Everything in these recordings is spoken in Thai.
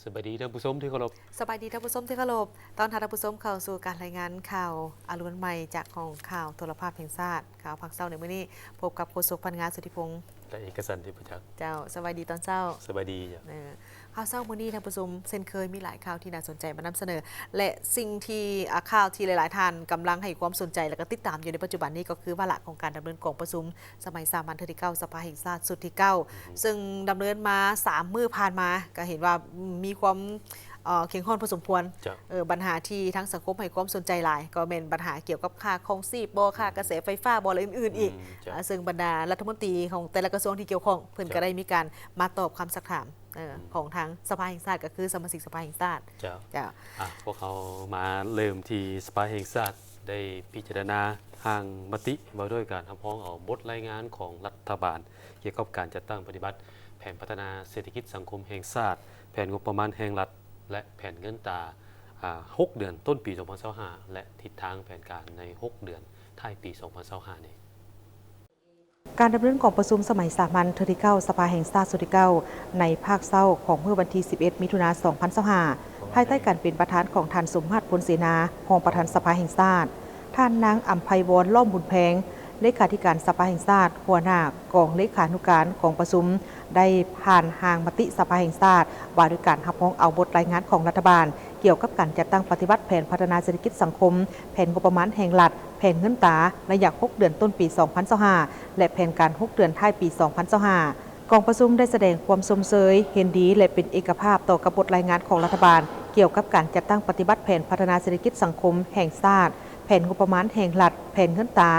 สวัสดีท่านผู้ชมที่เคารพสบายดีท่านผู้ชมที่เคารพตอนท่านผู้ชมเข้าสู่การรายงานข่าวอรุณใหม่จากของข่าวโทรภาพแห่งชาติข่าวพักเศร้าในมื้อนี้พบกับโฆษกพันงานสุทธิพงศ์และเอกสันติประจักษ์เจ้าสบายดีตอนเช้าสวัสดีจ้ะข่าวเศร้ามื้อนี้ท่านผู้ชมเช่นเคยมีหลายข่าวที่น่าสนใจมานำเสนอ และสิ่งที่ข่าวที่หลายๆท่านกำลังให้ความสนใจและก็ติดตามอยู่ในปัจจุบันนี้ก็คือวาระของการดำเนินกองประชุมสมัยสามัญที่9สภาแห่งชาติสุดที่9ซึ่งดำเนินมา3มื้อผ่านมาก็เห็นว่ามีความเขียงข้อนพอสมควรปัญหาที่ทั้งสังคมให้ความสนใจหลายก็เป็นปัญหาเกี่ยวกับค่าครองชีพบ่ค่ากระแสไฟฟ้าบ่อะไรอื่นๆอีกซึ่งบรรดารัฐมนตรีของแต่ละกระทรวงที่เกี่ยวข้องเพิ่นก็ได้มีการมาตอบคำสักถามของทางสภาแห่งชาติก็คือสมาชิกสภาแห่งชาติเจ้าพวกเขามาเริ่มที่สภาแห่งชาติได้พิจารณาห่างมติมาด้วยการทำพ้องเอาบทรายงานของรัฐบาลเกี่ยวกับการจัดตั้งปฏิบัติแผนพัฒนาเศรษฐกิจสังคมแห่งชาติแผนงบประมาณแห่งรัฐและแผนเงินตรา6 เดือนต้นปี 2025 และทิศทางแผนการใน 6 เดือนท้ายปี 2025 นี้การดำเนินกองประชุมสมัยสามัญที่9สภาแห่งชาติสุดที่9ในภาคเศร้าของเมื่อวันที่ 11 มิถุนายน 2025 ภายใต้การเป็นประธานของท่านสมมาตร พลเสนารองประธานสภาแห่งชาติท่านนางอัมไพวรล่อมบุญแพงเลขาธิการสภาแห่งชาติหัวหน้ากองเลขานุการของประชุมได้ผ่านหางมติสภาแห่งชาติว่าด้วยการรับรองเอาบทรายงานของรัฐบาลเกี่ยวกับการจัดตั้งปฏิบัติแผนพัฒนาเศรษฐกิจสังคมแผนงบประมาณแห่งรัฐแผนเงินตราระยะ6 เดือนต้นปี 2025 และแผนการ6 เดือนท้ายปี 2025 กองประชุมได้แสดงความสมเสยเห็นดีและเป็นเอกภาพต่อกับบทรายงานของรัฐบาลเกี่ยวกับการจัดตั้งปฏิบัติแผนพัฒนาเศรษฐกิจสังคมแห่งชาติแผนงบประมาณแห่งรัฐแผนเงินตรา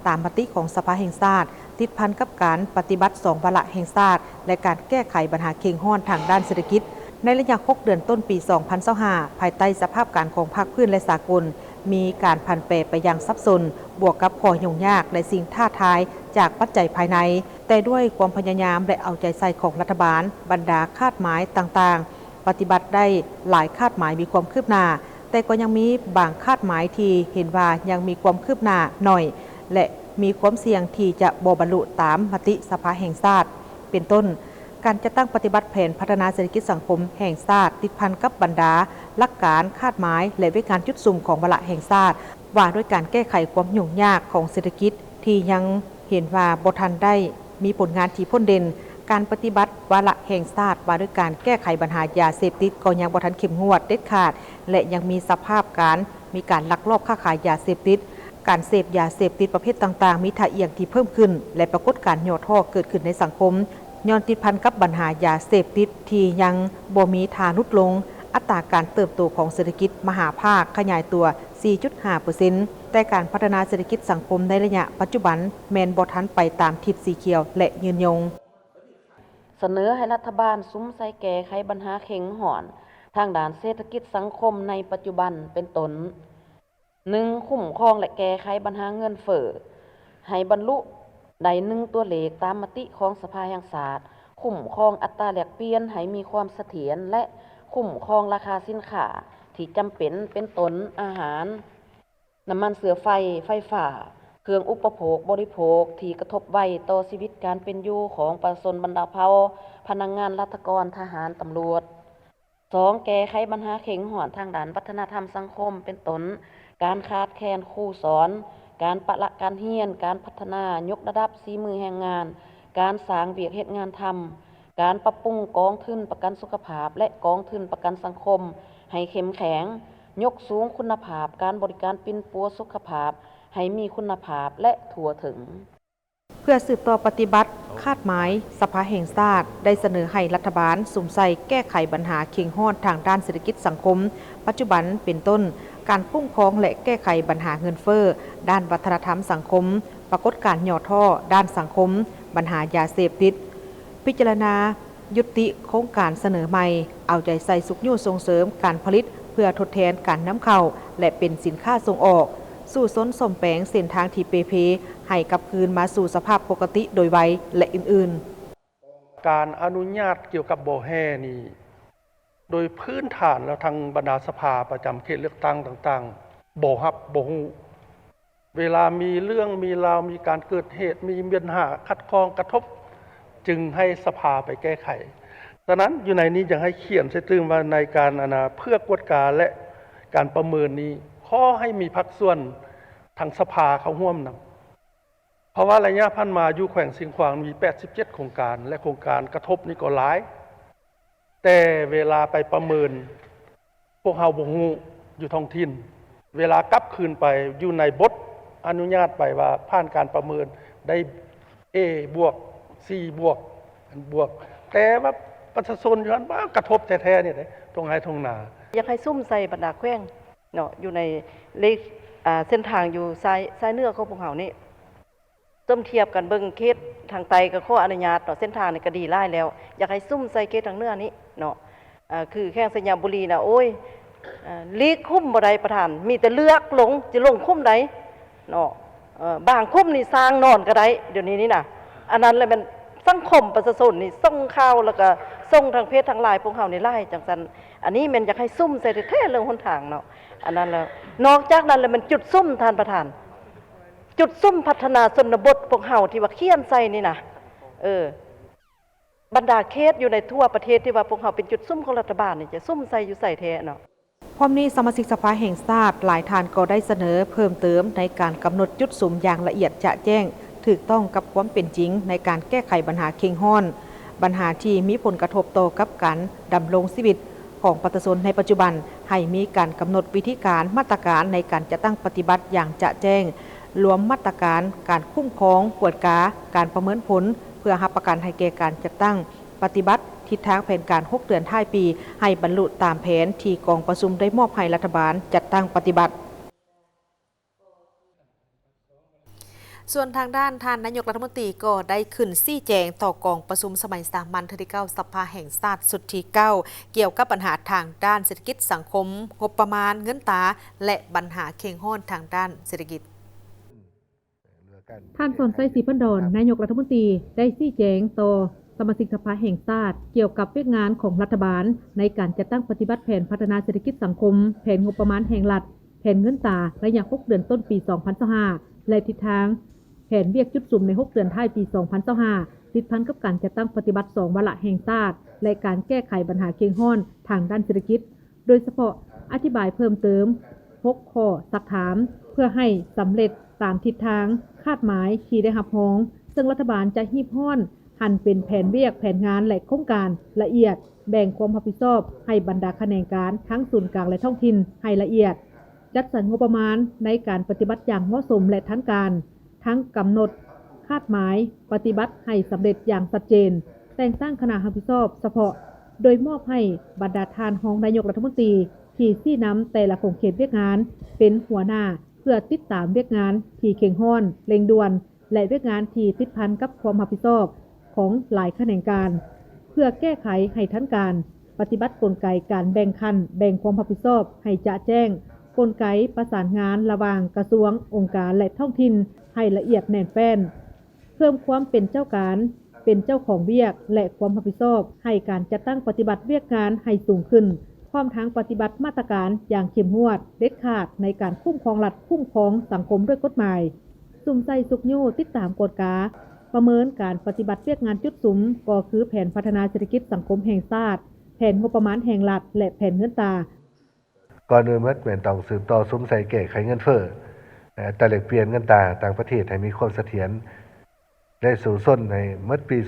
ตามมติของสภาแห่งชาติติดพันกับการปฏิบัติ2 วาระแห่งชาติและการแก้ไขปัญหาเข่งห้อนทางด้านเศรษฐกิจในระยะ6 เดือนต้นปี 2025 ภายใต้สภาพการของภาคพื้นและสากลมีการผันแปรไปอย่างซับซ้อนบวกกับข้อยุ่งยากและสิ่งท้าทายจากปัจจัยภายในแต่ด้วยความพยายามและเอาใจใส่ของรัฐบาลบรรดาคาดหมายต่างๆปฏิบัติได้หลายคาดหมายมีความคืบหน้าแต่ก็ยังมีบางคาดหมายที่เห็นว่ายังมีความคืบหน้าหน่อยและมีความเสี่ยงที่จะบ่บรรลุตามมติสภาแห่งชาติเป็นต้นการจะตั้งปฏิบัติแผนพัฒนาเศรษฐกิจสังคมแห่งชาติติดพันกับบรรดาหลักการคาดหมายและวิธีการจุดสุ่มของวาระแห่งชาติว่าด้วยการแก้ไขความยุ่งยากของเศรษฐกิจที่ยังเห็นว่าบ่ทันได้มีผลงานที่พ้นเด่นการปฏิบัติวาระแห่งชาติว่าด้วยการแก้ไขปัญหายาเสพติดก็ยังบ่ทันเข้มงวดเด็ดขาดและยังมีสภาพมีการลักลอบค้าขายยาเสพติดการเสพยาเสพติดประเภทต่างๆมีท่าเอียงที่เพิ่มขึ้นและปรากฏการณ์ย่อท่อเกิดขึ้นในสังคมย้อนติดพันกับปัญหายาเสพติดที่ยังบ่มีทานุดลงอัตราการเติบโตของเศรษฐกิจมหาภาคขยายตัว 4.5% แต่การพัฒนาเศรษฐกิจสังคมในระยะปัจจุบันแมนบ่ทันไปตามทิศสีเขียวและยืนยงเสนอให้รัฐบาลซุ้มใส่แก้ไขปัญหาเข็งหอนทางด้านเศรษฐกิจสังคมในปัจจุบันเป็นต้น 1. คุ้มครองและแก้ไขปัญหาเงินเฟ้อให้บรรลุได้1 ตัวเลขตามมติของสภาแห่งชาติคุ้มครองอัตราแลกเปลี่ยนให้มีความเสถียรและคุ้มครองราคาสินค้าที่จำเป็นต้นอาหารน้ำมันเสือไฟไฟฟ้าเครื่องอุปโภคบริโภคที่กระทบไว้ต่อชีวิตการเป็นอยู่ของประชาชนบรรดาเผ่าพนักงานราชการทหารตำรวจ 2. แก้ไขปัญหาเข็งหอนทางด้านวัฒนธรรมสังคมเป็นต้นการขาดแคลนครูสอนการปะละการเรียนการพัฒนายกระดับฝีมือแรงงานการสร้างเวียกเฮ็ดงานทำการปรับปรุงกองทุนประกันสุขภาพและกองทุนประกันสังคมให้เข้มแข็งยกสูงคุณภาพการบริการปิ้นปัวสุขภาพให้มีคุณภาพและทั่วถึงเพื่อสืบต่อปฏิบัติคาดหมายสภาแห่งชาติได้เสนอให้รัฐบาลสุ่มใส่แก้ไขปัญหาเข่งห้อนทางด้านเศรษฐกิจสังคมปัจจุบันเป็นต้นการคุ้มครองและแก้ไขปัญหาเงินเฟ้อด้านวัฒนธรรมสังคมปรากฏการณ์ย่อท่อด้านสังคมปัญหายาเสพติดพิจารณายุติโครงการเสนอใหม่เอาใจใส่สุขยุ่ส่งเสริมการผลิตเพื่อทดแทนการนำเข้าและเป็นสินค้าส่งออกสู่ส้นสมแปลงเส้นทางที่เปให้กลับคืนมาสู่สภาพปกติโดยไวและอื่นๆการอนุญาตเกี่ยวกับบ่อแห่นี่โดยพื้นฐานแล้วทางบรรดาสภาประจำเขตเลือกตั้งต่างๆบ่ฮับบ่ฮู้เวลามีเรื่องมีราวมีการเกิดเหตุมีปัญหาขัดข้องกระทบจึงให้สภาไปแก้ไข ฉะนั้นอยู่ในนี้ยังให้เขียนใส่ตึงว่าในการเพื่อกวดการและการประเมินนี้ขอให้มีภาคส่วนทางสภาเข้าร่วมนำเพราะว่าระยะพันมาอยู่แขวงสิงห์ขวางมี87โครงการและโครงการกระทบนี่ก็หลายแต่เวลาไปประเมินพวกเฮาบ่ฮู้อยู่ท้องถิ่นเวลากลับคืนไปอยู่ในบทอนุญาตไปว่าผ่านการประเมินได้ A บวก C บวกบวกแต่ว่าประชาชนย้อนว่ากระทบแท้ๆเนี่ยตรงไหนตรงนา อยากให้ซุ่มใส่บรรดาแขวงเนาะอยู่ในเลขเส้นทางอยู่ซ้ายเหนือของพวกเฮานี่ต้มเทียบกันเบิ่งเขตทางไตกับข้ออนุญาตเนาะเส้นทางนี่ก็ดีหลายแล้ว อยากให้ซุ่มใส่เขตทางเหนือนี้เนาะคือแข้งสยามบุรีน่ะโอ้ยลีกคุ้มบ่ได้ประธาน มีแต่เลือกลงจะลงคุ้มใดเนาะบางคุ้มนี่สร้างนอนก็ได้เดี๋ยวนี้นี่น่ะอันนั้นเลยมันสังคมประชาชนนี่ส่งข่าวแล้วก็ส่งทางเพจทางไลน์พวกเฮานี่ไล่จังซั่นอันนี้มันอยากให้ซุ่มใส่แท้ๆเรื่องหนทางเนาะอันนั้นแล้วนอกจากนั้นแล้วมันจุดซุ่มท่านประธาน จุดซุ่มพัฒนาชนบทพวกเฮาที่ว่าเขียนใส่นี่นะบรรดาเขตอยู่ในทั่วประเทศที่ว่าพวกเฮาเป็นจุดซุ่มของรัฐบาลนี่จะซุ่มใส่อยู่ใส่แท้เนาะ พร้อมนี้สมาชิกสภาแห่งชาติหลายท่านก็ได้เสนอเพิ่มเติมในการกำหนดจุดสุ่มอย่างละเอียดจะแจ้งถูกต้องกับความเป็นจริงในการแก้ไขปัญหาเข่งห้อนปัญหาที่มีผลกระทบต่อกับการดำรงชีวิตของประชาชนในปัจจุบันให้มีการกำหนดวิธีการมาตรการในการจะตั้งปฏิบัติอย่างจะแจ้งรวมมาตรการการคุ้มครองกวดกาการประเมินผลเพื่อรับประกันให้แก่การจัดตั้งปฏิบัติทิศทางแผนการ6 เดือนท้ายปีให้บรรลุตามแผนที่กองประชุมได้มอบให้รัฐบาลจัดตั้งปฏิบัติส่วนทางด้านท่านนายกรัฐมนตรีก็ได้ขึ้นชี้แจงต่อกองประชุมสมัยสามัญที่9สภาแห่งชาติสุดที่9เกี่ยวกับปัญหาทางด้านเศรษฐกิจสังคมงบประมาณเงินตราและปัญหาเข่งห้อนทางด้านเศรษฐกิจท่านสอนไซศรีพันดรนายกรัฐมนตรีได้ชี้แจงต่อสมาชิกสภาแห่งชาติเกี่ยวกับเรื่องงานของรัฐบาลในการจัดตั้งปฏิบัติแผนพัฒนาเศรษฐกิจสังคมแผนงบประมาณแห่งรัฐแผนเงินตราระยะ6 เดือนต้นปี2025และทิศทางแผนเวียกจุดสุ่มใน6 เดือนท้ายปี2025ติดพันกับการจัดตั้งปฏิบัติ2 วาระแห่งชาติและการแก้ไขปัญหาเข่งห้อนทางด้านเศรษฐกิจโดยเฉพาะอธิบายเพิ่มเติม6 ข้อซักถามเพื่อให้สำเร็จตามทิศทางคาดหมายที่ได้รับร้องซึ่งรัฐบาลจะฮีบห้อนหั่นเป็นแผนเวียกแผนงานและโครงการละเอียดแบ่งความรับผิดชอบให้บรรดาแขนงการทั้งส่วนกลางและท้องถิ่นให้ละเอียดจัดสรรงบประมาณในการปฏิบัติอย่างเหมาะสมและทันการทั้งกำหนดคาดหมายปฏิบัติให้สำเร็จอย่างชัดเจนแต่งตั้งคณะรับผิดชอบเฉพาะโดยมอบให้บรรดาทานรองนายกรัฐมนตรีที่ชี้นำแต่ละของเขตเวียกงานเป็นหัวหน้าเพื่อติดตามเวียกงานที่เข่งห้อนเร่งด่วนและเวียกงานที่ติดพันกับความรับผิดชอบของหลายแขนงการเพื่อแก้ไขให้ทันการปฏิบัติกลไกการแบ่งขั้นแบ่งความรับผิดชอบให้จะแจ้งกลไกประสานงานระหว่างกระทรวงองค์การและท้องถิ่นให้ละเอียดแน่นแฟ้นเพิ่มความเป็นเจ้าการเป็นเจ้าของเวียกและความรับผิดชอบให้การจัดตั้งปฏิบัติเวียกงานให้สูงขึ้นพร้อมทั้งปฏิบัติมาตรการอย่างเข้มงวดเด็ดขาดในการคุ้มครองรัฐคุ้มครองสังคมด้วยกฎหมายซุ่มใส่สุกยู่ติดตามกฎกาประเมินการปฏิบัติเวียกงานจุดสุมก็คือแผนพัฒนาเศรษฐกิจสังคมแห่งชาติแผนงบประมาณแห่งรัฐและแผนเงินตราก่อนอื่นเมื่อเป็นต้องสืบต่อซุ้มใส่แก้ไขเงินเฟ้อแต่แลกเปลี่ยนเงินตราต่างประเทศให้มีความเสถียรและสู่ส้นในเมื่อปี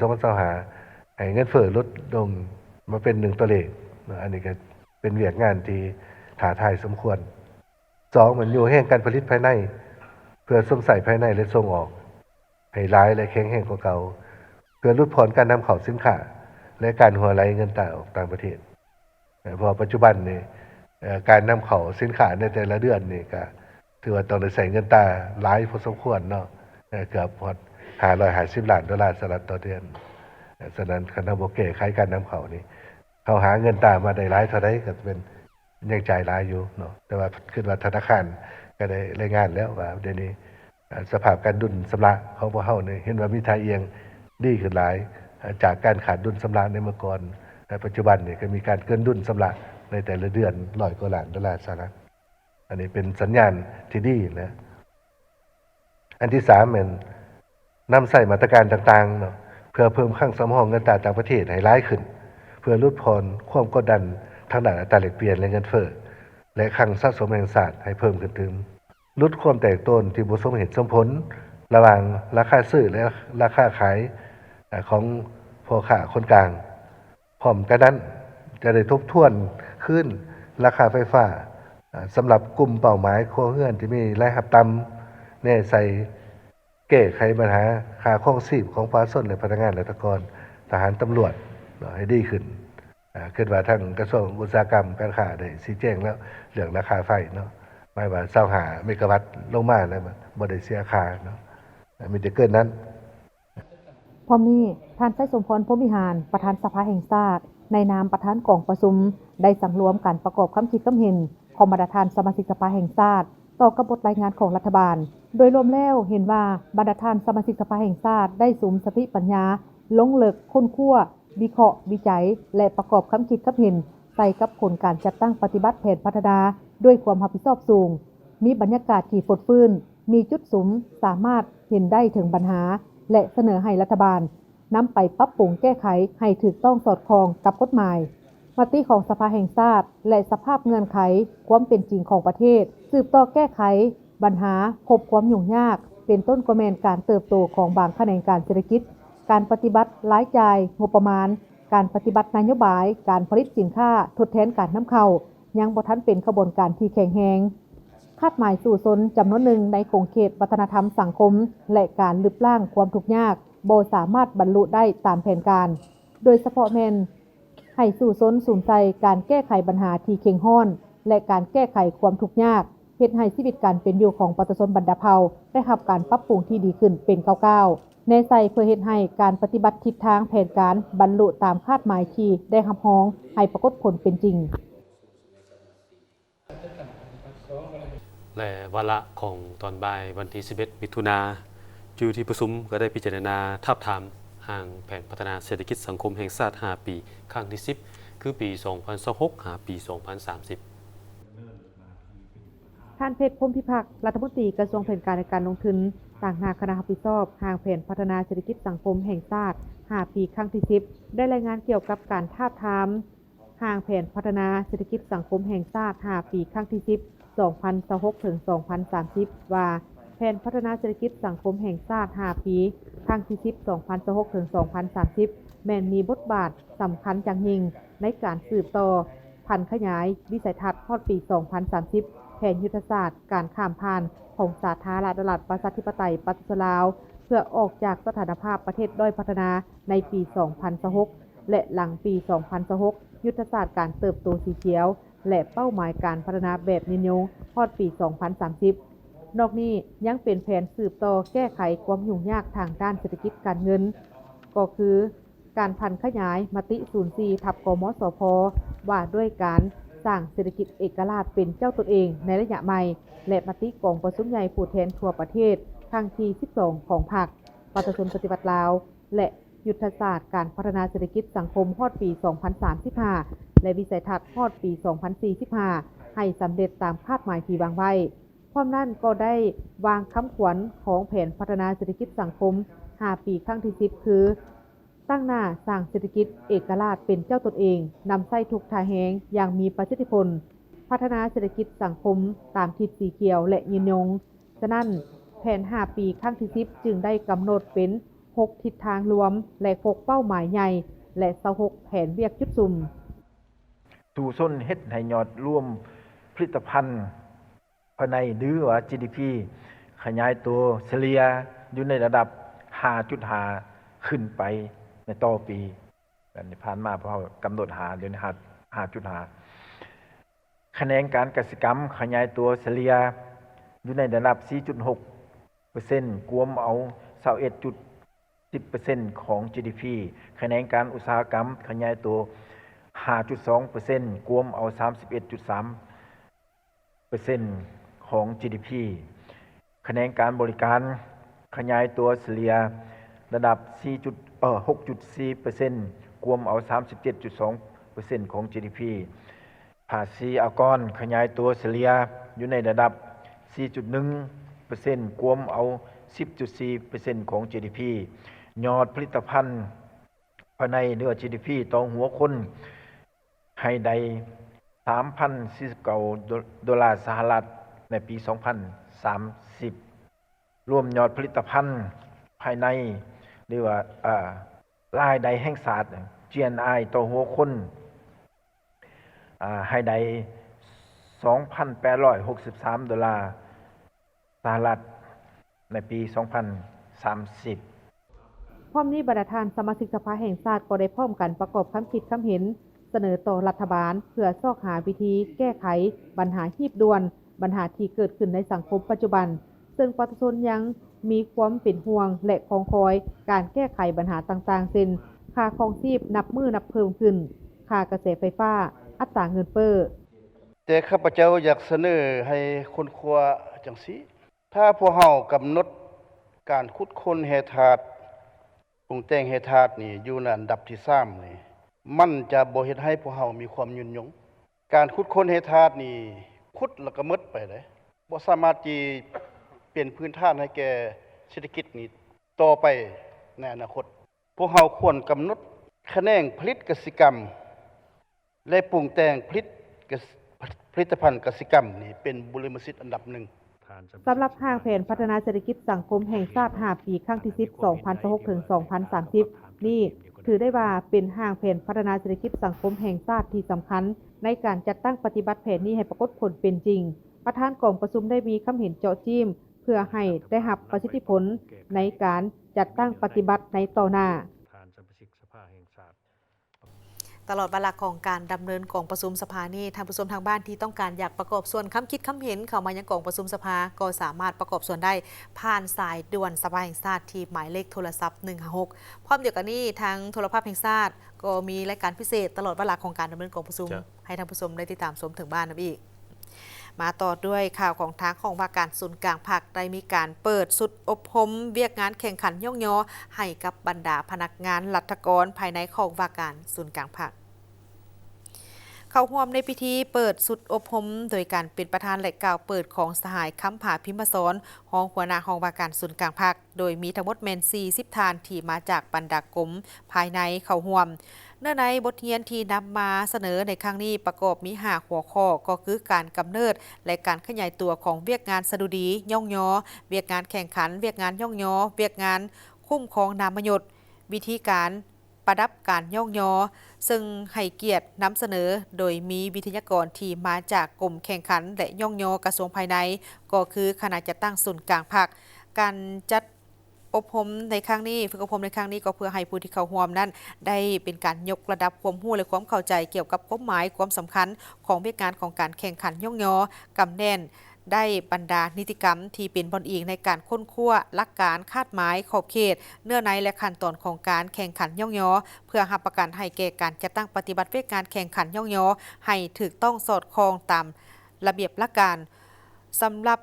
2025ให้เงินเฟ้อลดลงมาเป็น1ตัวเลขอันนี้ก็เป็นเวียกงานที่ท้าทายสมควร2มันอยู่แห่งการผลิตภายในเพื่อส่งใส่ภายในและส่งออกให้หลายและแข็งแรงกว่าเก่าเพื่อลดผ่อนการนำเข้าสินค้าและการหัวไหลเงินตราออกต่างประเทศเพราะปัจจุบันนี้การนำเข้าสินค้าในแต่ละเดือนนี่ก็ถือว่าต้องได้ใช้เงินตราหลายพอสมควรเนาะเกือบพอ$550 ล้านต่อเดือนฉะนั้นคณะบ่แก้ไขการนำเข้านี่เขาหาเงินตรามาได้หลายเท่าใดก็เป็นยังจ่ายหลายอยู่เนาะแต่ว่าคิดว่าธนาคารก็ได้รายงานแล้วว่าเดี๋ยวนี้สภาพการดุลชำระของพวกเฮานี่เห็นว่ามีท่าเอียงดีขึ้นหลายจากการขาดดุลชำระในเมื่อก่อนปัจจุบันนี่ก็มีการเกินดุลชำระในแต่ละเดือน$100 กว่าล้านอันนี้เป็นสัญญาณที่ดีนะอันที่3เป็นนำใส่มาตรการต่างๆเนาะเพื่อเพิ่มคลังสำรองเงินตราต่างประเทศให้หลายขึ้น พื่อลดผ่อนความกดดันทางด้านอัตราแลกเปลี่ยนและเงินเฟ้อและคลังสะสมแห่งชาติให้เพิ่มขึ้นถึงลดความแตกต่างที่บ่สมเหตุสมผลระหว่างราคาซื้อและราคาขายของพ่อค้าคนกลางพร้อมกันนั้นจะได้ทบทวนขึ้นราคาไฟฟ้าสำหรับกลุ่มเป้าหมายครัวเรือนที่มีรายรับต่ำแน่ใส่แก้ไขปัญหาค่าครองชีพของประชาชนและพนักงานราชการทหารตำรวจให้ดีขึ้นคิดว่าทางกระทรวงอุตสาหกรรมการค้าได้ชี้แจงแล้วเรื่องราคาไฟเนาะหมายว่า25เมกะวัตต์ลงมาแล้วบ่ได้เสียค่าเนาะมีแต่เกินนั้น พร้อมนี้ท่านไส้สมพรพรหมวิหารประธานสภาแห่งชาติในนามประธานกองประชุมได้สังรวมการประกอบคำคิดคำเห็นของบรรดาท่านสมาชิกสภาแห่งชาติต่อกับบทรายงานของรัฐบาลโดยรวมแล้วเห็นว่าบรรดาท่านสมาชิกสภาแห่งชาติได้สุมสติปัญญาลงลึกค้นคว้าวิเคราะห์วิจัยและประกอบคำคิดคำเห็นใส่กับผลการจัดตั้งปฏิบัติแผนพัฒนาด้วยความรับผิดชอบสูงมีบรรยากาศที่ฟดฟื้นมีจุดสุมสามารถเห็นได้ถึงปัญหาและเสนอให้รัฐบาลนำไปปรับปรุงแก้ไขให้ถูกต้องสอดคล้องกับกฎหมายมติของสภาแห่งชาติและสภาพเงื่อนไขความเป็นจริงของประเทศสืบต่อแก้ไขปัญหาพบความยุ่งยากเป็นต้นกระแมนการเติบโตของบางแขนงการเศรษฐกิจการปฏิบัติรายจ่ายงบประมาณการปฏิบัตินโยบายการผลิตสินค้าทดแทนการนำเข้ายังบ่ทันเป็นกระบวนการที่แข็งแรงคาดหมายสู่ชนจำนวนหนึ่งในขงเขตวัฒนธรรมสังคมและการลดล้างความทุกข์ยากบ่สามารถบรรลุได้ตามแผนการโดยเฉพาะแม่นให้สู่ชนสนใจการแก้ไขปัญหาที่เข็งห้อนและการแก้ไขความทุกข์ยากเฮ็ดให้ชีวิตการเป็นอยู่ของประชาชนบรรดาเผ่าได้รับการปรับปรุงที่ดีขึ้นเป็นก้าวๆแน่ใจเพื่อเฮ็ดให้การปฏิบัติทิศทางแผนการบรรลุตามคาดหมายที่ได้รับร้องให้ปรากฏผลเป็นจริงและวาระของตอนบ่ายวันที่11มิถุนายนอยู่ที่ประชุมก็ได้พิจารณาทาบทามห่างแผนพัฒนาเศรษฐกิจสังคมแห่งชาติ5 ปีครั้งที่10คือปี 2026 หาปี 2030ท่านเพชรพรหมพิพักษ์รัฐมนตรีกระทรวงแผนการในการลงทุนต่างหน้าคณะรับผิดชอบห่างแผนพัฒนาเศรษฐกิจสังคมแห่งชาติ5 ปีครั้งที่10ได้รายงานเกี่ยวกับการทาบทามห่างแผนพัฒนาเศรษฐกิจสังคมแห่งชาติ5 ปีครั้งที่10 2026 ถึง 2030 ว่าแผนพัฒนาเศรษฐกิจสังคมแห่งชาติ5 ปีครั้งที่10 2026 ถึง 2030 แม้นมีบทบาทสำคัญอย่างยิ่งในการสืบต่อพันขยายวิสัยทัศน์ฮอดปี 2030 แผนยุทธศาสตร์การข้ามผ่านของสาธารณรัฐประชาธิปไตยประชาชนลาวเพื่อออกจากสถานภาพประเทศด้อยพัฒนาในปี 2026 และหลังปี 2026 ยุทธศาสตร์การเติบโตสีเขียวและเป้าหมายการพัฒนาแบบนิยมฮอดปี 2030 นอกนี้ยังเป็นแผนสืบต่อแก้ไขความยุ่งยากทางด้านเศรษฐกิจการเงินก็คือการพันขยายมติ 04 ทับกมสพว่าด้วยการสร้างเศรษฐกิจเอกราชเป็นเจ้าตนเองในระยะใหม่และมติกองประชุมใหญ่ผู้แทนทั่วประเทศครั้งที่ 12 ของพรรคประชาชนปฏิบัติลาวและยุทธศาสตร์การพัฒนาเศรษฐกิจสังคมฮอดปี 2035 และวิสัยทัศน์ฮอดปี 2045 ให้สำเร็จตามคาดหมายที่วางไว้พร้อมนั้นก็ได้วางคำขวัญของแผนพัฒนาเศรษฐกิจสังคม5 ปีครั้งที่ 10 คือตั้งหน้าสร้างเศรษฐกิจเอกราชเป็นเจ้าตนเองนำใส่ทุกทางแหงอย่างมีประสิทธิผลพัฒนาเศรษฐกิจสังคมตามทิศสีเขียวและยืนยงฉะนั้นแผน5 ปีครั้งที่ 10 จึงได้กำหนดเป็น6 ทิศทางรวมและ6เป้าหมายใหญ่และ26แผนเวียกจุดซุ่มสู่ส้นเฮ็ดให้ยอดรวมผลิตภัณฑ์ภายในหรือว่า GDP ขยายตัวเฉลี่ยอยู่ในระดับ 5.5 ขึ้นไปในต่อปีแต่ที่ผ่านมาเพราะกำหนดหาเดี๋ยวนี้ 5.5 คะแนนการกสิกรรมขยายตัวเฉลี่ยอยู่ในระดับ 4.6% กวมเอา 21.10% ของ GDP คะแนนการอุตสาหกรรมขยายตัว 5.2% กวมเอา 31.3% ของ GDP คะแนนการบริการขยายตัวเฉลี่ยระดับ 6.4% กวมเอา 37.2% ของ GDP ภาษีอากรขยายตัวเฉลี่ยอยู่ในระดับ 4.1% กวมเอา 10.4% ของ GDP ยอดผลิตภัณฑ์ ภายในหรือว่า GDP ต่อหัวคนให้ได้ 3,049 ดอลลาร์สหรัฐในปี 2030 รวมยอดผลิตภัณฑ์ภายในหรือว่ารายได้แห่งชาติ GNI ต่อหัวคนให้ได้ 2,863 ดอลลาร์สหรัฐในปี 2030 พร้อมนี้บรรดาท่านสมาชิกสภาแห่งชาติก็ได้พร้อมกันประกอบคำคิดคำเห็นเสนอต่อรัฐบาลเพื่อซอกหาวิธีแก้ไขปัญหาหีบด่วนปัญหาที่เกิดขึ้นในสังคมปัจจุบันซึ่งประชาชนยังมีความเป็นห่วงและคองคอยการแก้ไขปัญหาต่างๆเช่นค่าครองชีพนับมือนับเพิ่มขึ้นค่ากระแสไฟฟ้าอัตราเงินเฟ้อแต่ข้าพเจ้าอยากเสนอให้คนครัวจังซี่ถ้าพวกเฮากำหนดการขุดค้นแร่ธาตุปรุงแต่งแร่ธาตุนี่อยู่ในอันดับที่3นี่มันจะบ่เฮ็ดให้พวกเฮามีความยุ่งยงการขุดค้นแร่ธาตุนี่ขุดแล้วก็หมดไปเลยบ่สามารถที่เป็นพื้นฐานให้แก่เศรษฐกิจนี้ต่อไปในอนาคตพวกเฮาควรกำหนดแขนงผลิตกสิกรรมและปรุงแต่งผลิตภัณฑ์กสิกรรมนี่เป็นบริมสิทธิ์อันดับหนึ่งสำหรับทางแผนพัฒนาเศรษฐกิจสังคมแห่งชาติ5 ปีครั้งที่ 10 2016 ถึง 2030 นี่ถือได้ว่าเป็นทางแผนพัฒนาเศรษฐกิจสังคมแห่งชาติที่สำคัญในการจัดตั้งปฏิบัติแผนนี้ให้ปรากฏผลเป็นจริงประธานกองประชุมได้มีคำเห็นเจาะจิ้มเพื่อให้ได้รับประสิทธิผลในการจัดตั้งปฏิบัติในต่อหน้าตลอดเวลาของการดำเนินกองประชุมสภานี้ท่านผู้ชมทางบ้านที่ต้องการอยากประกอบส่วนคำคิดคำเห็นเข้ามายังกองประชุมสภาก็สามารถประกอบส่วนได้ผ่านสายด่วนสภาแห่งชาติที่หมายเลขโทรศัพท์156พร้อมเดียวกันนี้ทางโทรภาพแห่งชาติก็มีรายการพิเศษตลอดเวลาของการดำเนินกองประชุมให้ท่านผู้ชมได้ติดตามชมถึงบ้านนะอีกมาต่อด้วยข่าวของทางของว่าการศูนย์กลางภาคได้มีการเปิดสุดอบรมเวียกงานแข่งขันย่องยอให้กับบรรดาพนักงานรัฐกรภายในของว่าการศูนย์กลางภาคเข้าร่วมในพิธีเปิดสุดอบรมโดยการเป็นประธานและกล่าวเปิดของสหายค้ำผาพิมพ์สอนรองหัวหน้าของว่าการศูนย์กลางภาคโดยมีทั้งหมดแม่น40 ทานที่มาจากบรรดากรมภายในเข้าร่วมเนื่องในบทเรียนที่นำมาเสนอในครั้งนี้ประกอบมี5หัวข้อก็คือการกำเนิดและการขยายตัวของเวียกงานสดุดีย่องยอเวียกงานแข่งขันเวียกงานย่องยอเวียกงานคุ้มครองนามยศวิธีการประดับการย่องยอซึ่งให้เกียรตินำเสนอโดยมีวิทยากรที่มาจากกรมแข่งขันและย่องยอกระทรวงภายในก็คือคณะจัดตั้งศูนย์กลางภาคการจัดอบรมในครั้งนี้ฝึกอบรมในครั้งนี้ก็เพื่อให้ผู้ที่เข้าร่วมนั้นได้เป็นการยกระดับความรู้และความเข้าใจเกี่ยวกับกฎหมายความสำคัญของเวียกงานของการแข่งขันย่องยอกำแน่นได้บรรดานิติกรรมที่เป็นบอนอิงในการค้นคว้าหลักการคาดหมายขอบเขตเนื้อในและขั้นตอนของการแข่งขันย่องยอเพื่อรับประกันให้แก่การจัดตั้งปฏิบัติเวียกงานแข่งขันย่องยอให้ถูกต้องสอดคล้องตามระเบียบหลักการสำหรับ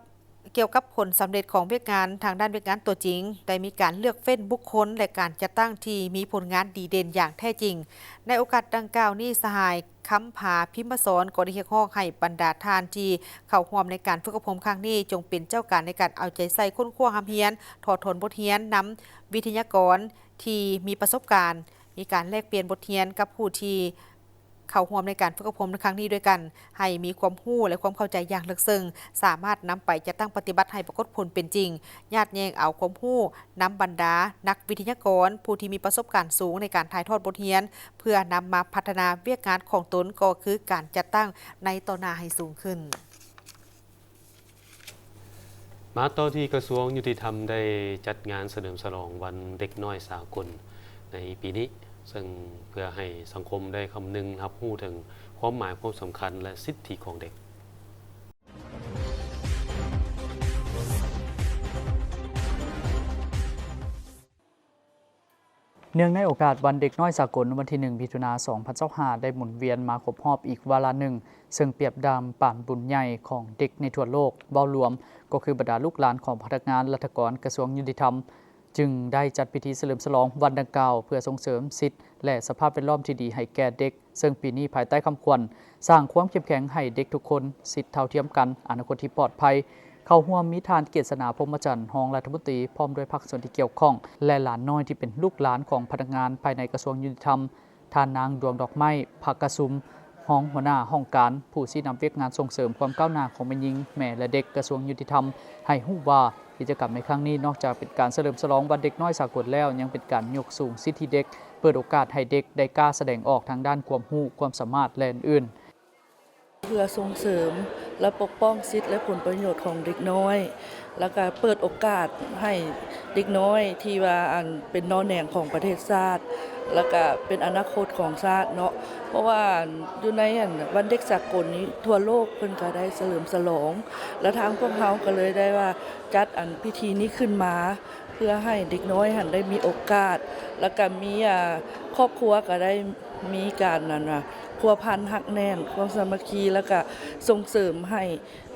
เกี่ยวกับผลสำเร็จของเวียกงานทางด้านเวียกงานตัวจริงได้มีการเลือกเฟ้นบุคคลและการจัดตั้งที่มีผลงานดีเด่นอย่างแท้จริงในโอกาสดังกล่าวนี้สหายค้ำผาพิมพ์สอนก็ได้เรียกร้องให้บรรดาทานที่เข้าร่วมในการฝึกอบรมครั้งนี้จงเป็นเจ้าการในการเอาใจใส่ค้นคว้าหำเฮียนถอดถอนบทเรียนนำวิทยากรที่มีประสบการณ์มีการแลกเปลี่ยนบทเรียนกับผู้ที่เข้าร่วมในการฝึกอบรมในครั้งนี้ด้วยกันให้มีความรู้และความเข้าใจอย่างลึกซึ้งสามารถนำไปจัดตั้งปฏิบัติให้ปรากฏผลเป็นจริงญาติแยงเอาความรู้นำบรรดานักวิทยากรผู้ที่มีประสบการณ์สูงในการถ่ายทอดบทเรียนเพื่อนำมาพัฒนาเวียกงานของตนก็คือการจัดตั้งในต่อหน้าให้สูงขึ้นมาต่อที่กระทรวงยุติธรรมได้จัดงานเฉลิมฉลองวันเด็กน้อยสากลในปีนี้ซึ่งเพื่อให้สังคมได้คำนึงรับรู้ถึงความหมายความสำคัญและสิทธิของเด็กเนื่องในโอกาสวันเด็กน้อยสากลวันที่1 มิถุนายน 2025ได้หมุนเวียนมาครบรอบอีกวาระหนึ่งซึ่งเปรียบดามป่านบุญใหญ่ของเด็กในทั่วโลกเบ้ารวมก็คือบรรดาลูกหลานของพนักงานรัฐกรกระทรวงยุติธรรมจึงได้จัดพิธีเฉลิมฉลองวันดังกล่าวเพื่อส่งเสริมสิทธิและสภาพแวดล้อมที่ดีให้แก่เด็กซึ่งปีนี้ภายใต้คำขวัญสร้างความเข้มแข็งให้เด็กทุกคนสิทธิเท่าเทียมกันอนาคตที่ปลอดภัย เข้าร่วมมิทานเกียรติสนาพรหมจันทร์รองรัฐมนตรีพร้อมด้วยภาคส่วนที่เกี่ยวข้องและหลานน้อยที่เป็นลูกหลานของพนักงานภายในกระทรวงยุติธรรมท่านนางดวงดอกไม้ภาคกระซุมห้องหัวหน้าห้องการผู้ชี้นำเวียกงานส่งเสริมความก้าวหน้าของแม่หญิงแม่และเด็กกระทรวงยุติธรรมให้ฮู้ว่ากิจกรรมในครั้งนี้นอกจากเป็นการเฉลิมฉลองวันเด็กน้อยสากลแล้วยังเป็นการยกสูงสิทธิเด็กเปิดโอกาสให้เด็กได้กล้าแสดงออกทางด้านความรู้ความสามารถและอื่นเพื่อส่งเสริมและปกป้องสิทธิและผลประโยชน์ของเด็กน้อย แล้วก็เปิดโอกาสให้เด็กน้อยที่ว่าเป็นนอแหน่งของประเทศชาติแล้วก็เป็นอนาคตของชาติเนาะเพราะว่าอยู่ในวันเด็กสากลนี้ทั่วโลกเพิ่นก็ได้เฉลิมฉลองและทางพวกเราก็เลยได้ว่าจัดพิธีนี้ขึ้นมาเพื่อให้เด็กน้อยได้มีโอกาสแล้วก็มีครอบครัวก็ได้มีการพัวพันหักแน่นความสามัคคีแล้วก็ส่งเสริมให้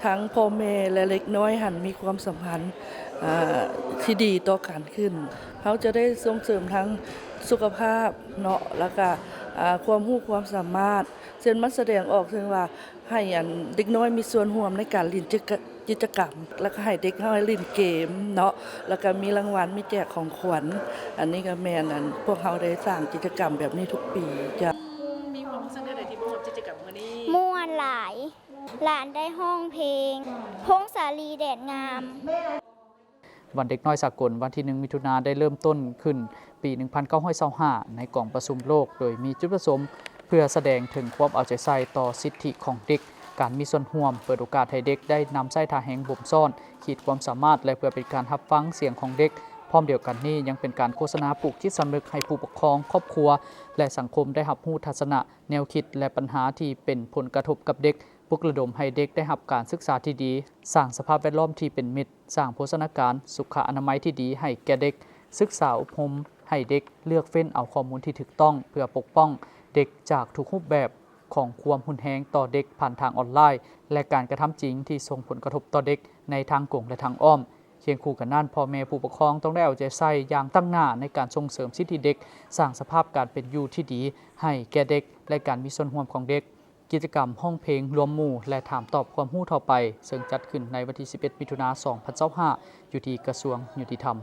ทั้งพ่อแม่และเล็กน้อยมีความสัมพันธ์ที่ดีต่อกันขึ้นเขาจะได้ส่งเสริมทั้งสุขภาพเนาะแล้วก็ความรู้ความสามารถเช่นมันแสดงออกถึงว่าให้เด็กน้อยมีส่วนร่วมในการเล่นกิจกรรมแล้วก็ให้เด็กน้อยเล่นเกมเนาะแล้วก็มีรางวัลมีแจกของขวัญอันนี้ก็แม่นพวกเขาได้สร้างกิจกรรมแบบนี้ทุกปีจ้ะมีความรู้สึกอะไรที่ร่วมกิจกรรมมื้อนี้ ม่วนหลายหลานได้ห้องเพลงพงสาลีแดดงาม วันเด็กน้อยสากลวันที่1มิถุนายนได้เริ่มต้นขึ้นปี 1925 ในกล่องประชุมโลกโดยมีจุดประสงค์เพื่อแสดงถึงความเอาใจใส่ต่อสิทธิของเด็กการมีส่วนร่วมเปิดโอกาสให้เด็กได้นำใช้ท่าแห่งบ่มซ่อนขีดความสามารถและเพื่อเป็นการรับฟังเสียงของเด็กพร้อมเดียวกันนี้ยังเป็นการโฆษณาปลูกจิตสำนึกให้ผู้ปกครองครอบครัวและสังคมได้รับรู้ทัศนะแนวคิดและปัญหาที่เป็นผลกระทบกับเด็กปลุกระดมให้เด็กได้รับการศึกษาที่ดีสร้างสภาพแวดล้อมที่เป็นมิตรสร้างโภชนาการสุขอนามัยที่ดีให้แก่เด็กศึกษาอบรมให้เด็กเลือกเฟ้นเอาข้อมูลที่ถูกต้องเพื่อปกป้องเด็กจากทุกรูปแบบของความรุนแรงต่อเด็กผ่านทางออนไลน์และการกระทำจริงที่ส่งผลกระทบต่อเด็กในทางกงและทางอ้อมเคียงคู่กันนั้นพ่อแม่ผู้ปกครองต้องได้เอาใจใส่อย่างตั้งหน้าในการส่งเสริมสิทธิเด็กสร้างสภาพการเป็นอยู่ที่ดีให้แก่เด็กและการมีส่วนร่วมของเด็กกิจกรรมห้องเพลงรวมหมู่และถามตอบความรู้ทั่วไปซึ่งจัดขึ้นในวันที่ 11 มิถุนายน 2025 อยู่ที่กระทรวงยุติธรรม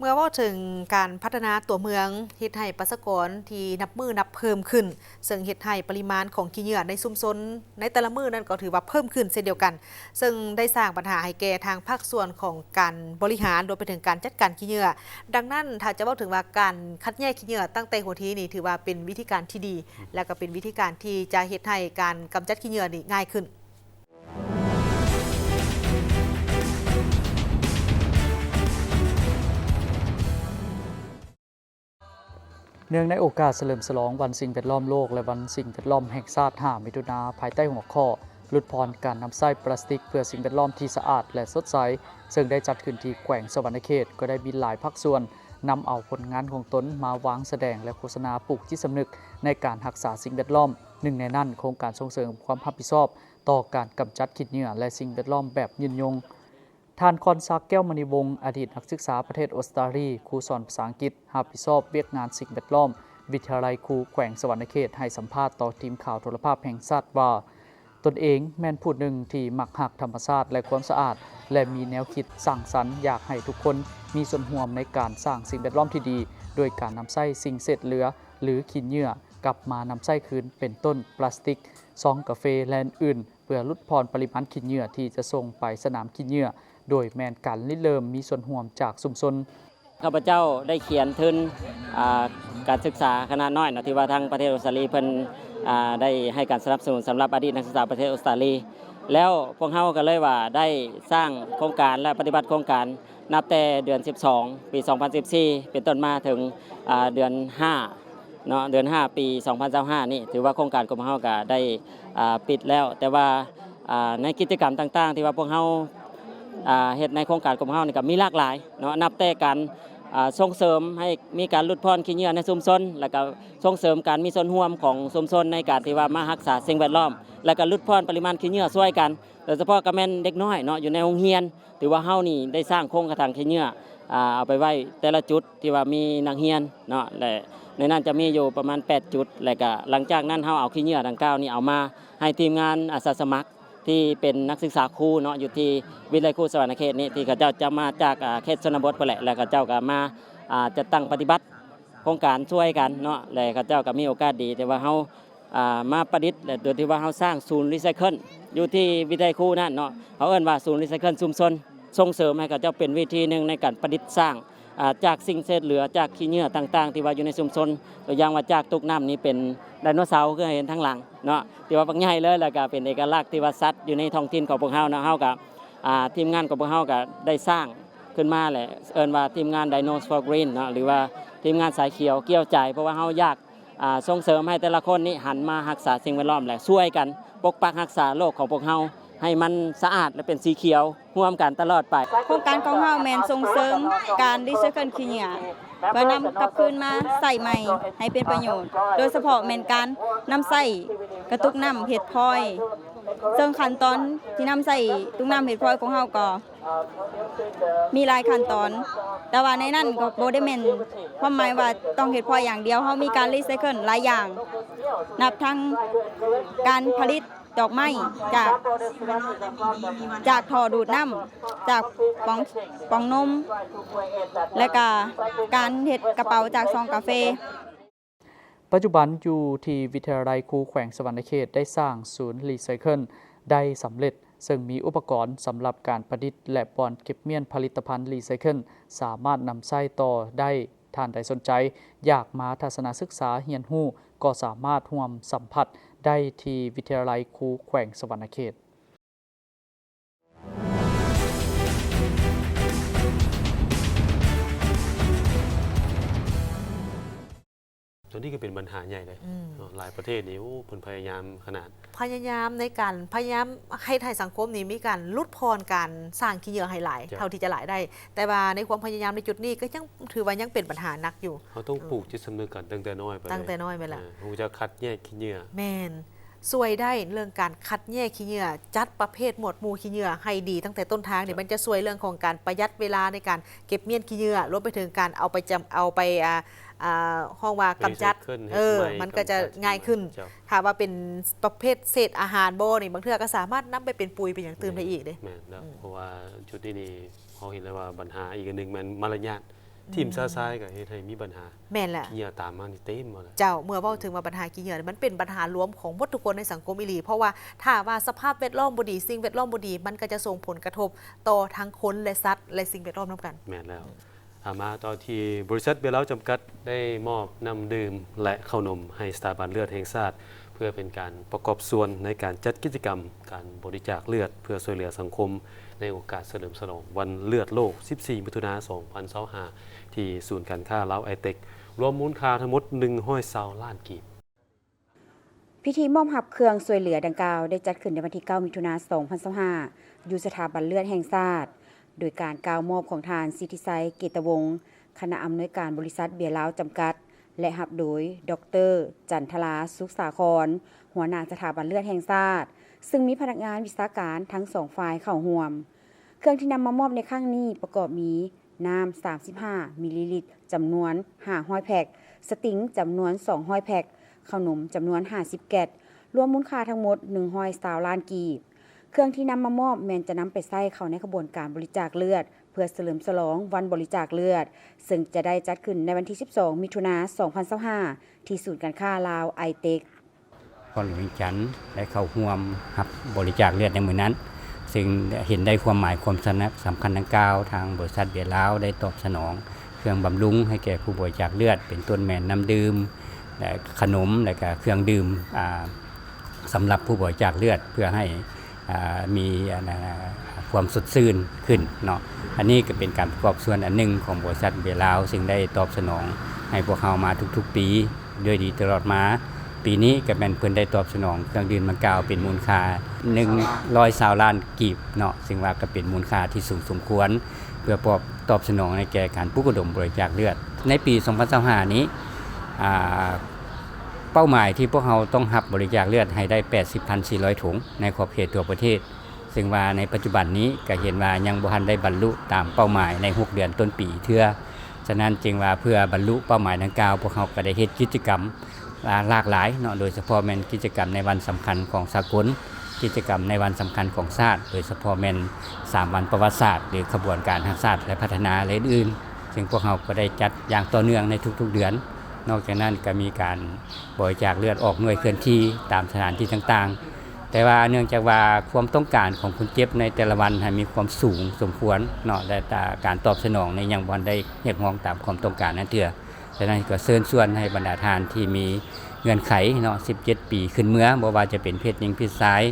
เมื่อว่าถึงการพัฒนาตัวเมืองเฮ็ดให้ประชากรที่นับมือนับเพิ่มขึ้นซึ่งเฮ็ดให้ปริมาณของขี้เหงื่อในชุมชนในแต่ละมือนั้นก็ถือว่าเพิ่มขึ้นเช่นเดียวกันซึ่งได้สร้างปัญหาให้แก่ทางภาคส่วนของการบริหารรวมไปถึงการจัดการขี้เหงื่อดังนั้นถ้าจะว่าถึงว่าการคัดแยกขี้เหงื่อตั้งแต่หัวทีนี่ถือว่าเป็นวิธีการที่ดีและก็เป็นวิธีการที่จะเฮ็ดให้การกำจัดขี้เหงื่อนี่ง่ายขึ้นเนื่องในโอกาสเฉลิมฉลองวันสิ่งแวดล้อมโลกและวันสิ่งแวดล้อมแห่งชาติ 5 มิถุนายนภายใต้หัวข้อลดพรการนำใช้พลาสติกเพื่อสิ่งแวดล้อมที่สะอาดและสดใสซึ่งได้จัดขึ้นที่แขวงสวรรณเขตก็ได้มีหลายภาคส่วนนำเอาผลงานของตนมาวางแสดงและโฆษณาปลูกจิตสำนึกในการรักษาสิ่งแวดล้อมหนึ่งในนั้นโครงการส่งเสริมความรับผิดชอบต่อการกำจัดขี้เหงื่อและสิ่งแวดล้อมแบบยืนยงท่านคอนซักแก้วมณีวงศ์อดีตนักศึกษาประเทศออสเตรเลียครูสอนภาษาอังกฤษรับผิดชอบเวียกงานสิ่งแวดล้อมวิทยาลัยครูแขวงสวรรณเขตให้สัมภาษณ์ต่อทีมข่าวโทรภาพแห่งชาติว่าตนเองแม่นผู้หนึ่งที่มักหักธรรมชาติและความสะอาดและมีแนวคิดสร้างสรรค์อยากให้ทุกคนมีส่วนร่วมในการสร้างสิ่งแวดล้อมที่ดีโดยการนำใช้สิ่งเศษเหลือหรือขี้เหงื่อกลับมานำใช้คืนเป็นต้นพลาสติกซองกาแฟและอื่นเพื่อลดพรปริมาณขี้เหงื่อที่จะส่งไปสนามขี้เหงื่อโดยแม่นการริเริ่มมีส่วนร่วมจากชุมชนข้าพเจ้าได้เขียนทุนการศึกษาขนาดน้อยที่ว่าทางประเทศออสเตรเลียเพิ่นได้ให้การสนับสนุนสำหรับอดีตนักศึกษาประเทศออสเตรเลียแล้วพวกเฮาก็เลยว่าได้สร้างโครงการและปฏิบัติโครงการนับแต่เดือน 12 ปี 2014 เป็นต้นมาถึงเดือน 5 เนาะเดือน 5 ปี 2025 นี่ถือว่าโครงการของเฮาก็ได้ปิดแล้วแต่ว่าในกิจกรรมต่างๆที่ว่าพวกเฮาเฮ็ดในโครงการของเฮานี่ก็มีหลากหลายเนาะนับแต่การส่งเสริมให้มีการลดพรขี้เหงื่อในชุมชนแล้วก็ส่งเสริมการมีส่วนร่วมของชุมชนในการที่ว่ามารักษาสิ่งแวดล้อมแล้วก็ลดพรปริมาณขี้เหงื่อช่วยกันโดยเฉพาะก็แม่นเด็กน้อยเนาะอยู่ในโรงเรียนถือว่าเฮานี่ได้สร้างโครงกระถางขี้เหงื่อ เอาไปไว้แต่ละจุดที่ว่ามีนักเรียนเนาะและในนั้นจะมีอยู่ประมาณ8จุดแล้วก็หลังจากนั้นเฮาเอาขี้เหงื่อดังกล่าวนี้เอามาให้ทีมงานอาสาสมัครที่เป็นนักศึกษาครูเนาะอยู่ที่วิทยาลัยครูสวรรณเขตนี่ที่เขาเจ้าจะมาจากเขตชนบทไปแหละแล้วเขาเจ้าก็มาจะตั้งปฏิบัติโครงการช่วยกันเนาะแล้วเขาเจ้าก็มีโอกาสดีแต่ว่าเฮามาประดิษฐ์โดยที่ว่าเฮาสร้างศูนย์รีไซเคิลอยู่ที่วิทยาลัยครูนั่นเนาะเขาเอิ้นว่าศูนย์รีไซเคิลชุมชนส่งเสริมให้เขาเจ้าเป็นวิธีหนึ่งในการประดิษฐ์สร้างจากสิ่งเศษเหลือจากขี้เหงื่อต่างๆที่ว่าอยู่ในชุมชนตัวอย่างว่าจากตุกน้ำนี้เป็นไดโนเสาร์คือเห็นทั้งหลังเนาะที่ว่าบักใหญ่เลยแล้วก็เป็นเอกลักษณ์ที่ว่าสัตว์อยู่ในท้องถิ่นของพวกเฮาเนาะเฮากับทีมงานของพวกเฮาก็ได้สร้างขึ้นมาแหละเอิ้นว่าทีมงาน Dinos for Green เนาะหรือว่าทีมงานสายเขียวเกี่ยวใจเพราะว่าเฮาอยากส่งเสริมให้แต่ละคนนี้หันมารักษาสิ่งแวดล้อมและช่วยกันปกปักรักษาโลกของพวกเฮาให้มันสะอาดและเป็นสีเขียวร่วมกันตลอดไปโครงการของเฮาแม่นส่งเสริมการรีไซเคิลขี้เหงื่อเพื่อนำกลับคืนมาใส่ใหม่ให้เป็นประโยชน์โดยเฉพาะแม่นการนำใส่กระตุกน้ำเห็ดพลอยซึ่งขั้นตอนที่นำใส่ตุกน้ำเห็ดพลอยของเฮาก็มีหลายขั้นตอนแต่ว่าในนั้นก็บ่ได้แม่นความหมายว่าต้องเห็ดพลอยอย่างเดียวเฮามีการรีไซเคิลหลายอย่างนับทั้งการผลิตดอกไม้จากท่อดูดน้ำจากป๋องนมและก็การเฮ็ดกระเป๋าจากซองกาแฟปัจจุบันอยู่ที่วิทยาลัยครูแขวงสวรรณเขตได้สร้างศูนย์รีไซเคิลได้สำเร็จซึ่งมีอุปกรณ์สำหรับการประดิษฐ์และบ่อนเก็บเมียนผลิตภัณฑ์รีไซเคิลสามารถนำใช้ต่อได้ท่านใดสนใจอยากมาทัศนศึกษาเรียนรู้ก็สามารถร่วมสัมผัสได้ที่วิทยาลัยครูแขวงสวรรณเขตตัวนี้ก็เป็นปัญหาใหญ่เลยหลายประเทศนี่เพิ่นพยายามขนาดพยายามในการพยายามให้ไทยสังคมนี้มีการลดพรการสร้างขี้เหงื่อให้หลายเท่าที่จะหลายได้แต่ว่าในความพยายามในจุดนี้ก็ยังถือว่ายังเป็นปัญหาหนักอยู่เขาต้องปลูกจิตสำนึกกันตั้งแต่น้อยไปตั้งแต่น้อยไปละฮู้จะคัดแยกขี้เหงื่อแม่นช่วยได้เรื่องการคัดแยกขี้เหงื่อจัดประเภทหมวดหมู่ขี้เหงื่อให้ดีตั้งแต่ต้นทางเนี่ยมันจะช่วยเรื่องของการประหยัดเวลาในการเก็บเมียนขี้เหงื่อรวมไปถึงการเอาไปห้องว่ากำจัดมันก็จะง่ายขึ้นถ้าว่าเป็นประเภทเศษอาหารโบนี่บางเทื่อก็สามารถนำไปเป็นปุ๋ยเป็นอย่างตื่นได้อีกเด้แม่นแล้วเพราะว่าจุดนี้นี่เขาเห็นเลยว่าปัญหาอีกอันนึงมันมารยาททีมซ้ายๆก็เฮ็ดให้มีปัญหาแม่นแหละขี้เหงื่อตามมานี่เต็มหมดเลยเจ้าเมื่อเว้าถึงว่าปัญหาขี้เหงื่อมันเป็นปัญหารวมของหมดทุกคนในสังคมอีหลีเพราะว่าถ้าว่าสภาพแวดล้อมบ่ดีสิ่งแวดล้อมบ่ดีมันก็จะส่งผลกระทบต่อทั้งคนและสัตว์และสิ่งแวดล้อมนํกันแม่นแล้วมาต่อที่บริษัทเบลเลาจำกัดได้มอบน้ำดื่มและขนมให้สถาบันเลือดแห่งชาติเพื่อเป็นการประกอบส่วนในการจัดกิจกรรมการบริจาคเลือดเพื่อช่วยเหลือสังคมในโอกาสเฉลิมฉลองวันเลือดโลก 14 มิถุนายน 2025 ที่ศูนย์การค้าลาวไอเทครวมมูลค่าทั้งหมด120 ล้านกีบพิธีมอบรับเครื่องช่วยเหลือดังกล่าวได้จัดขึ้นในวันที่ 9 มิถุนายน 2025 อยู่สถาบันเลือดแห่งชาติโดยการกล่าวมอบของทานสิทธิไซเกตวงศ์คณะอำนวยการบริษัทเบียร์ลาวจำกัดและรับโดยดร.จันทราสุขสาครหัวหน้าสถาบันเลือดแห่งชาติซึ่งมีพนักงานวิชาการทั้ง2ฝ่ายเข้าร่วมเครื่องที่นำมามอบในครั้งนี้ประกอบมีน้ำ35มิลลิลิตรจำนวน500แพ็คสติงจำนวน200แพ็คขนมจำนวน50แกะรวมมูลค่าทั้งหมด120 ล้านกีบเครื่องที่นำมามอบแมนจะนำไปใส่เข้าในขบวนการบริจาคเลือดเพื่อเฉลิมฉลองวันบริจาคเลือดซึ่งจะได้จัดขึ้นในวันที่ 12 มิถุนายน 2025 ที่ศูนย์การค้าลาวไอเทคพรหลวงจันทร์ได้เข้าร่วมรับบริจาคเลือดในมื้อนั้นซึ่งเห็นได้ความหมายความสำคัญดังกล่าวทางบริษัทเบียร์ลาวได้ตอบสนองเครื่องบำรุงให้แก่ผู้บริจาคเลือดเป็นต้นแม่นน้ำดื่มและขนมและก็เครื่องดื่มสำหรับผู้บริจาคเลือดเพื่อให้มีความสดชื่นขึ้นเนาะอันนี้ก็เป็นการประกอบส่วนอันหนึ่งของบริษัทเบียร์ลาวซึ่งได้ตอบสนองให้พวกเรามาทุกๆปีด้วยดีตลอดมาปีนี้ก็เป็นเพิ่นได้ตอบสนองเครื่องดื่มดังกล่าวเป็นมูลค่า120 ล้านกีบเนาะซึ่งว่าก็เป็นมูลค่าที่สูงสมควรเพื่อตอบสนองในแก่การปลุกระดมบริจาคเลือดในปี 2025 นี้เป้าหมายที่พวกเราต้องรับบริจาคเลือดให้ได้ 80,400 ถุงในขอบเขตทั่วประเทศ ซึ่งว่าในปัจจุบันนี้ก็เห็นว่ายังบ่ทันได้บรรลุตามเป้าหมายใน6เดือนต้นปีเทื่อฉะนั้นจึงว่าเพื่อบรรลุเป้าหมายดังกล่าวพวกเขาก็ได้เฮ็ดกิจกรรมหลากหลายเนาะโดยเฉพาะแม่นกิจกรรมในวันสำคัญของสากลกิจกรรมในวันสำคัญของชาติโดยเฉพาะแม่น3วันประวัติศาสตร์หรือขบวนการทางชาติและพัฒนาและอื่นๆซึ่งพวกเขาก็ได้จัดอย่างต่อเนื่องในทุกๆเดือนนอกจากนั้นก็มีการบริจาคเลือดออกหน่วยเคลื่อนที่ตามสถานที่ต่างๆแต่ว่าเนื่องจากว่าความต้องการของคนเจ็บในแต่ละวันมีความสูงสมควรเนาะและการตอบสนองในยังบ่ได้เรียกร้องตามความต้องการนั้นเถื่อฉะนั้นก็เชิญชวนให้บรรดาทานที่มีเงื่อนไขเนาะ17 ปีขึ้นเมื่อบ่ว่าจะเป็นเพศหญิงเพศชาย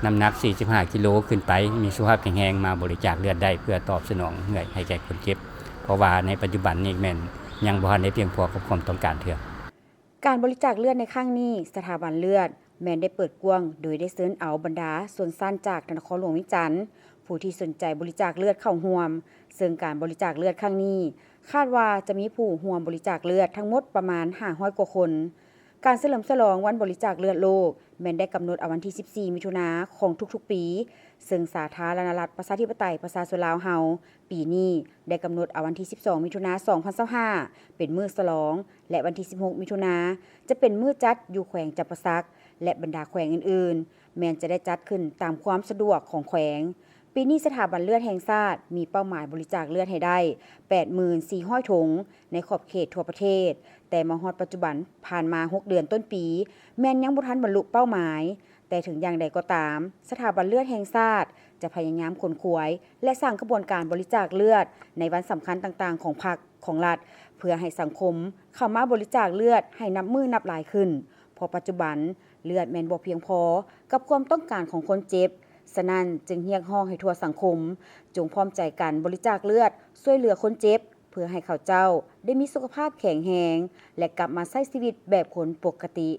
น้ำหนัก45 กิโลขึ้นไปมีสุขภาพแข็งแรงมาบริจาคเลือดได้เพื่อตอบสนองเหนื่อยให้แก่คนเจ็บเพราะว่าในปัจจุบันนี้แม่นยังบ่ทันได้เพียงพอกับความต้องการเถื่อการบริจาคเลือดในครั้งนี้สถาบันเลือดแม้นได้เปิดกว้างโดยได้เชิญเอาบรรดาส่วนสั้นจากนครหลวงวิจันทร์ผู้ที่สนใจบริจาคเลือดเข้าร่วมซึ่งการบริจาคเลือดครั้งนี้คาดว่าจะมีผู้ร่วมบริจาคเลือดทั้งหมดประมาณ500 กว่าคนการเฉลิมฉลองวันบริจาคเลือดโลกแม้นได้กำหนดเอาวันที่14 มิถุนายนของทุกๆปีซึ่งสาธารณรัฐประชาธิปไตยประชาชนลาวเฮาปีนี้ได้กำหนดเอาวันที่12 มิถุนายน 2025เป็นมื้อฉลองและวันที่16 มิถุนายนจะเป็นมื้อจัดอยู่แขวงจำปาสักและบรรดาแขวงอื่นๆแม้นจะได้จัดขึ้นตามความสะดวกของแขวงปีนี้สถาบันเลือดแห่งชาติมีเป้าหมายบริจาคเลือดให้ได้ 84,000 ถุงในขอบเขตทั่วประเทศแต่มาฮอดปัจจุบันผ่านมา6เดือนต้นปีแม้นยังบ่ทันบรรลุเป้าหมายแต่ถึงอย่างใดก็ตามสถาบันเลือดแห่งชาติจะพยายามขนขวายและสร้างกระบวนการบริจาคเลือดในวันสำคัญต่างๆของพรรคของรัฐเพื่อให้สังคมเข้ามาบริจาคเลือดให้นับมือนับหลายขึ้นเพราะปัจจุบันเลือดแม่นบ่เพียงพอกับความต้องการของคนเจ็บฉะนั้นจึงเรียกร้องให้ทั่วสังคมจงพร้อมใจกันบริจาคเลือดช่วยเหลือคนเจ็บเพื่อให้เขาเจ้าได้มีสุขภาพแข็งแรงและกลับมาใช้ชีวิตแบบคนปกติ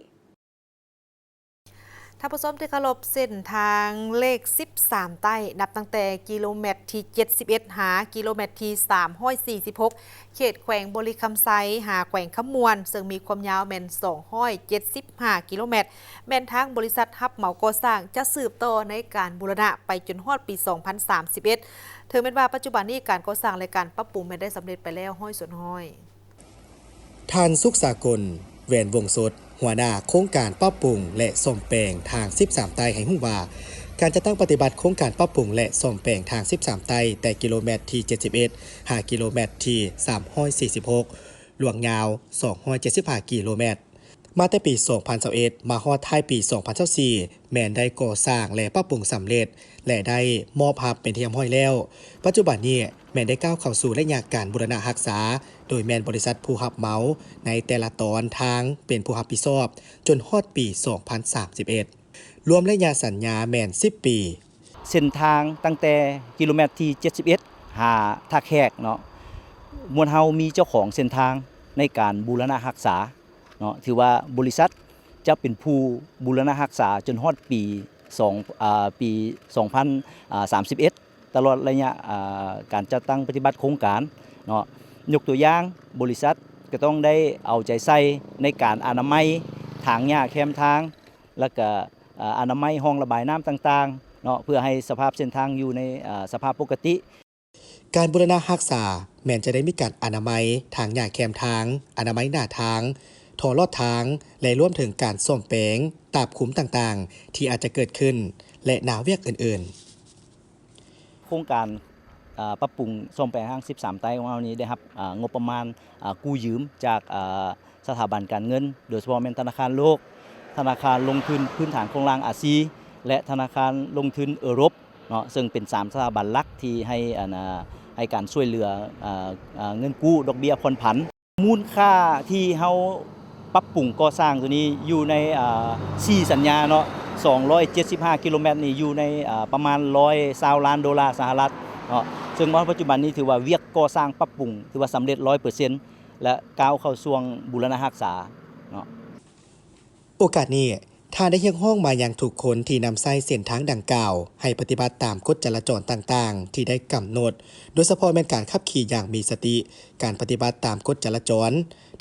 ท่านผู้ชมที่เคารพเส้นทางเลข13ใต้นับตั้งแต่กิโลเมตรที่71หากิโลเมตรที่346เขตแขวงบริคำไซหาแขวงขมวนซึ่งมีความยาวแม่น275กิโลเมตรแม่นทางบริษัทฮับเหมาก่อสร้างจะสืบต่อในการบูรณะไปจนฮอดปี2031ถือเป็นว่าปัจจุบันนี้การก่อสร้างและการปรับปรุงแม่นได้สำเร็จไปแล้วห้อยส่วนห้อยท่านสุขสากลแหวนวงสดหัวหน้าโครงการปรับปรุงและซ่อมแปลงทาง13ใต้ให้ฮู้ว่าการจะตั้งปฏิบัติโครงการปรับปรุงและซ่อมแปลงทาง13ใต้แต่กิโลเมตรที่71หากิโลเมตรที่346หลวงยาว275กิโลเมตรมาแต่ปี2021มาฮอดท้ายปี2024แม่นได้ก่อสร้างและปรับปรุงสำเร็จและได้มอบภาพเป็นที่เรียบร้อยแล้วปัจจุบันนี้แม่นได้ก้าวเข้าสู่ระยะการบูรณะรักษาโดยแม่นบริษัทผู้รับเหมาในแต่ละตอนทางเป็นผู้รับผิดชอบจนฮอดปี2031รวมระยะสัญญาแม่น10ปีเส้นทางตั้งแต่กิโลเมตรที่71หาท่าแขกเนาะมวลเฮามีเจ้าของเส้นทางในการบูรณะรักษาเนาะถือว่าบริษัทจะเป็นผู้บูรณะรักษาจนฮอดปี2031ตลอดระยะการจัดตั้งปฏิบัติโครงการเนาะยกตัวอย่างบริษัทก็ต้องได้เอาใจใส่ในการอนามัยทางหญ้าแคมทางแล้วก็อนามัยห้องระบายน้ำต่างๆเนาะเพื่อให้สภาพเส้นทางอยู่ในสภาพปกติการบูรณะรักษาแม้นจะได้มีการอนามัยทางหญ้าแคมทางอนามัยหน้าทางท่อลอดทางและรวมถึงการซ่อมแปลงตาบขุมต่างๆที่อาจจะเกิดขึ้นและหนาเวียกอื่นๆโครงการปรับปรุงซ่อมแปลงทาง13ใต้ของเรานี้ได้รับงบประมาณกู้ยืมจากสถาบันการเงินโดยเฉพาะเป็นธนาคารโลกธนาคารลงทุนพื้นฐานโครงสร้างอาซีและธนาคารลงทุนยุโรปเนาะซึ่งเป็น3สถาบันหลักที่ให้การช่วยเหลือเงินกู้ดอกเบี้ยผ่อนผันมูลค่าที่เฮาปรับปรุงก่อสร้างตัวนี้อยู่ใน4สัญญาเนาะ275กิโลเมตรนี่อยู่ในประมาณ$120 ล้านสหรัฐเนาะซึ่งว่าปัจจุบันนี้ถือว่าเวียกก่อสร้างปรับปรุงถือว่าสำเร็จ 100% และก้าวเข้าสู่บูรณะรักษาเนาะโอกาสนี้ท่านได้เรียกร้องมายังทุกคนที่นำใช้เส้นทางดังกล่าวให้ปฏิบัติตามกฎจราจรต่างๆที่ได้กำหนดโดยเฉพาะเป็นการขับขี่อย่างมีสติการปฏิบัติตามกฎจราจร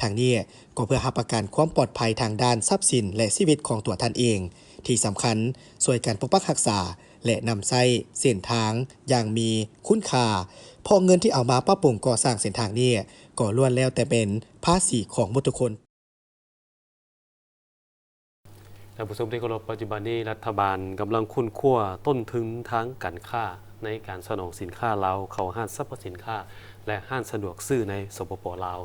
ทางนี้ก็เพื่อรับประกันความปลอดภัยทางด้านทรัพย์สินและชีวิตของตัวท่านเองที่สำคัญช่วยกันปกปักรักษา และนำใช้เส้นทางอย่างมีคุณค่าพอเงินที่เอามาปรับปรุงก่อสร้างเส้นทางนี้ก็ล้วนแล้วแต่เป็นภาษีของหมดทุกคนท่านผู้ชมที่เคารพปัจจุบันนี้รัฐบาลกำลังคุ้นคั่วต้นทุนทางการค้าในการสนองสินค้าลาวเข้าห้างสรรพสินค้าและห้างสะดวกซื้อในสปป.ลาว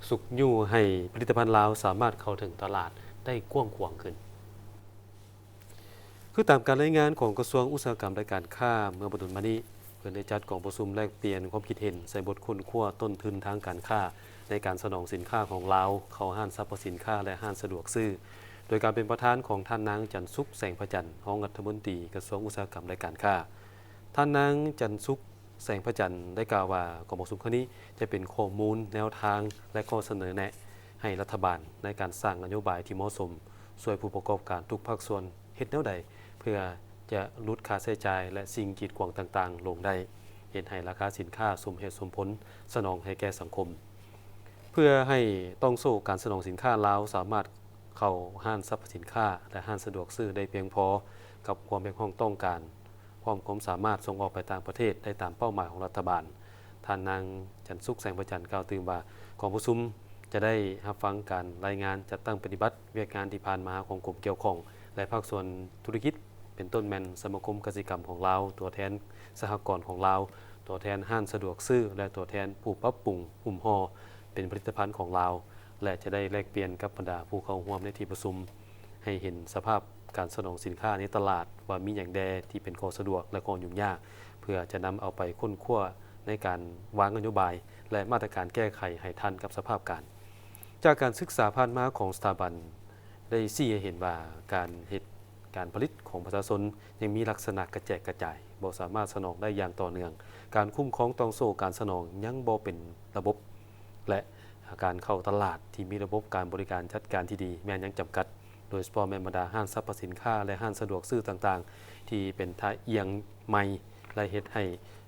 สุขยู่ให้ผลิตภัณฑ์ลาวสามารถเข้าถึงตลาดได้กว้างขวางขึ้นคือตามการรายงานของกระทรวงอุตสาหกรรมและการค้าเมื่อบ่ดนมานี้เพื่อได้จัดกองประชุมแลกเปลี่ยนความคิดเห็นใส่บทคุ้นคั่วต้นทุนทางการค้าในการสนองสินค้าของลาวเข้าห้างสรรพสินค้าและห้างสะดวกซื้อโดยการเป็นประธานของท่านนางจันสุขแสงพระจันทร์รองรัฐมนตรีกระทรวงอุตสาหกรรมและการค้าท่านนางจันสุขแสงพระจันทร์ได้กล่าวว่ากองประชุมครั้งนี้จะเป็นข้อมูลแนวทางและข้อเสนอแนะให้รัฐบาลในการสร้างนโยบายที่เหมาะสมช่วยผู้ประกอบการทุกภาคส่วนเฮ็ดแนวใดเพื่อจะลดค่าใช้จ่ายและสิ่งกีดขวางต่างๆลงได้เห็นให้ราคาสินค้าสมเหตุสมผลสนองให้แก่สังคมเพื่อให้ต้องโซ่การสนองสินค้าลาวสามารถเข้าห้างสรรพสินค้าและห้างสะดวกซื้อได้เพียงพอกับความเป็นความต้องการความสามารถส่งออกไปต่างประเทศได้ตามเป้าหมายของรัฐบาลท่านนางจันสุขแสงประจันทร์กล่าวตื่นว่ากองประชุมจะได้รับฟังการรายงานจัดตั้งปฏิบัติเวียกงานที่ผ่านมาของกลุ่มเกี่ยวข้องและภาคส่วนธุรกิจเป็นต้นแมนสมาคมกสิกรรมของลาวตัวแทนสหกรณ์ของลาวตัวแทนห้างสะดวกซื้อและตัวแทนผู้ปรับปรุงหุ่มห่อเป็นผลิตภัณฑ์ของลาวและจะได้แลกเปลี่ยนกับบรรดาผู้เข้าร่วมในที่ประชุมให้เห็นสภาพการสนองสินค้าในตลาดว่ามีอย่างใดที่เป็นข้อสะดวกและข้อยุ่งยากเพื่อจะนำเอาไปค้นคว้าในการวางนโยบายและมาตรการแก้ไขให้ทันกับสภาพการจากการศึกษาผ่านมาของสถาบันได้ชี้ให้เห็นว่าการผลิตของประชาชนยังมีลักษณะกระแจกกระจายบ่สามารถสนองได้อย่างต่อเนื่องการคุ้มครองต้องโซ่การสนองยังบ่เป็นระบบและการเข้าตลาดที่มีระบบการบริการจัดการที่ดีแม้ยังจำกัดโดยเฉพาะแม่บรรดาห้างสรรพสินค้าและห้างสะดวกซื้อต่างๆที่เป็นท่าเอียงใหม่และเฮ็ดให้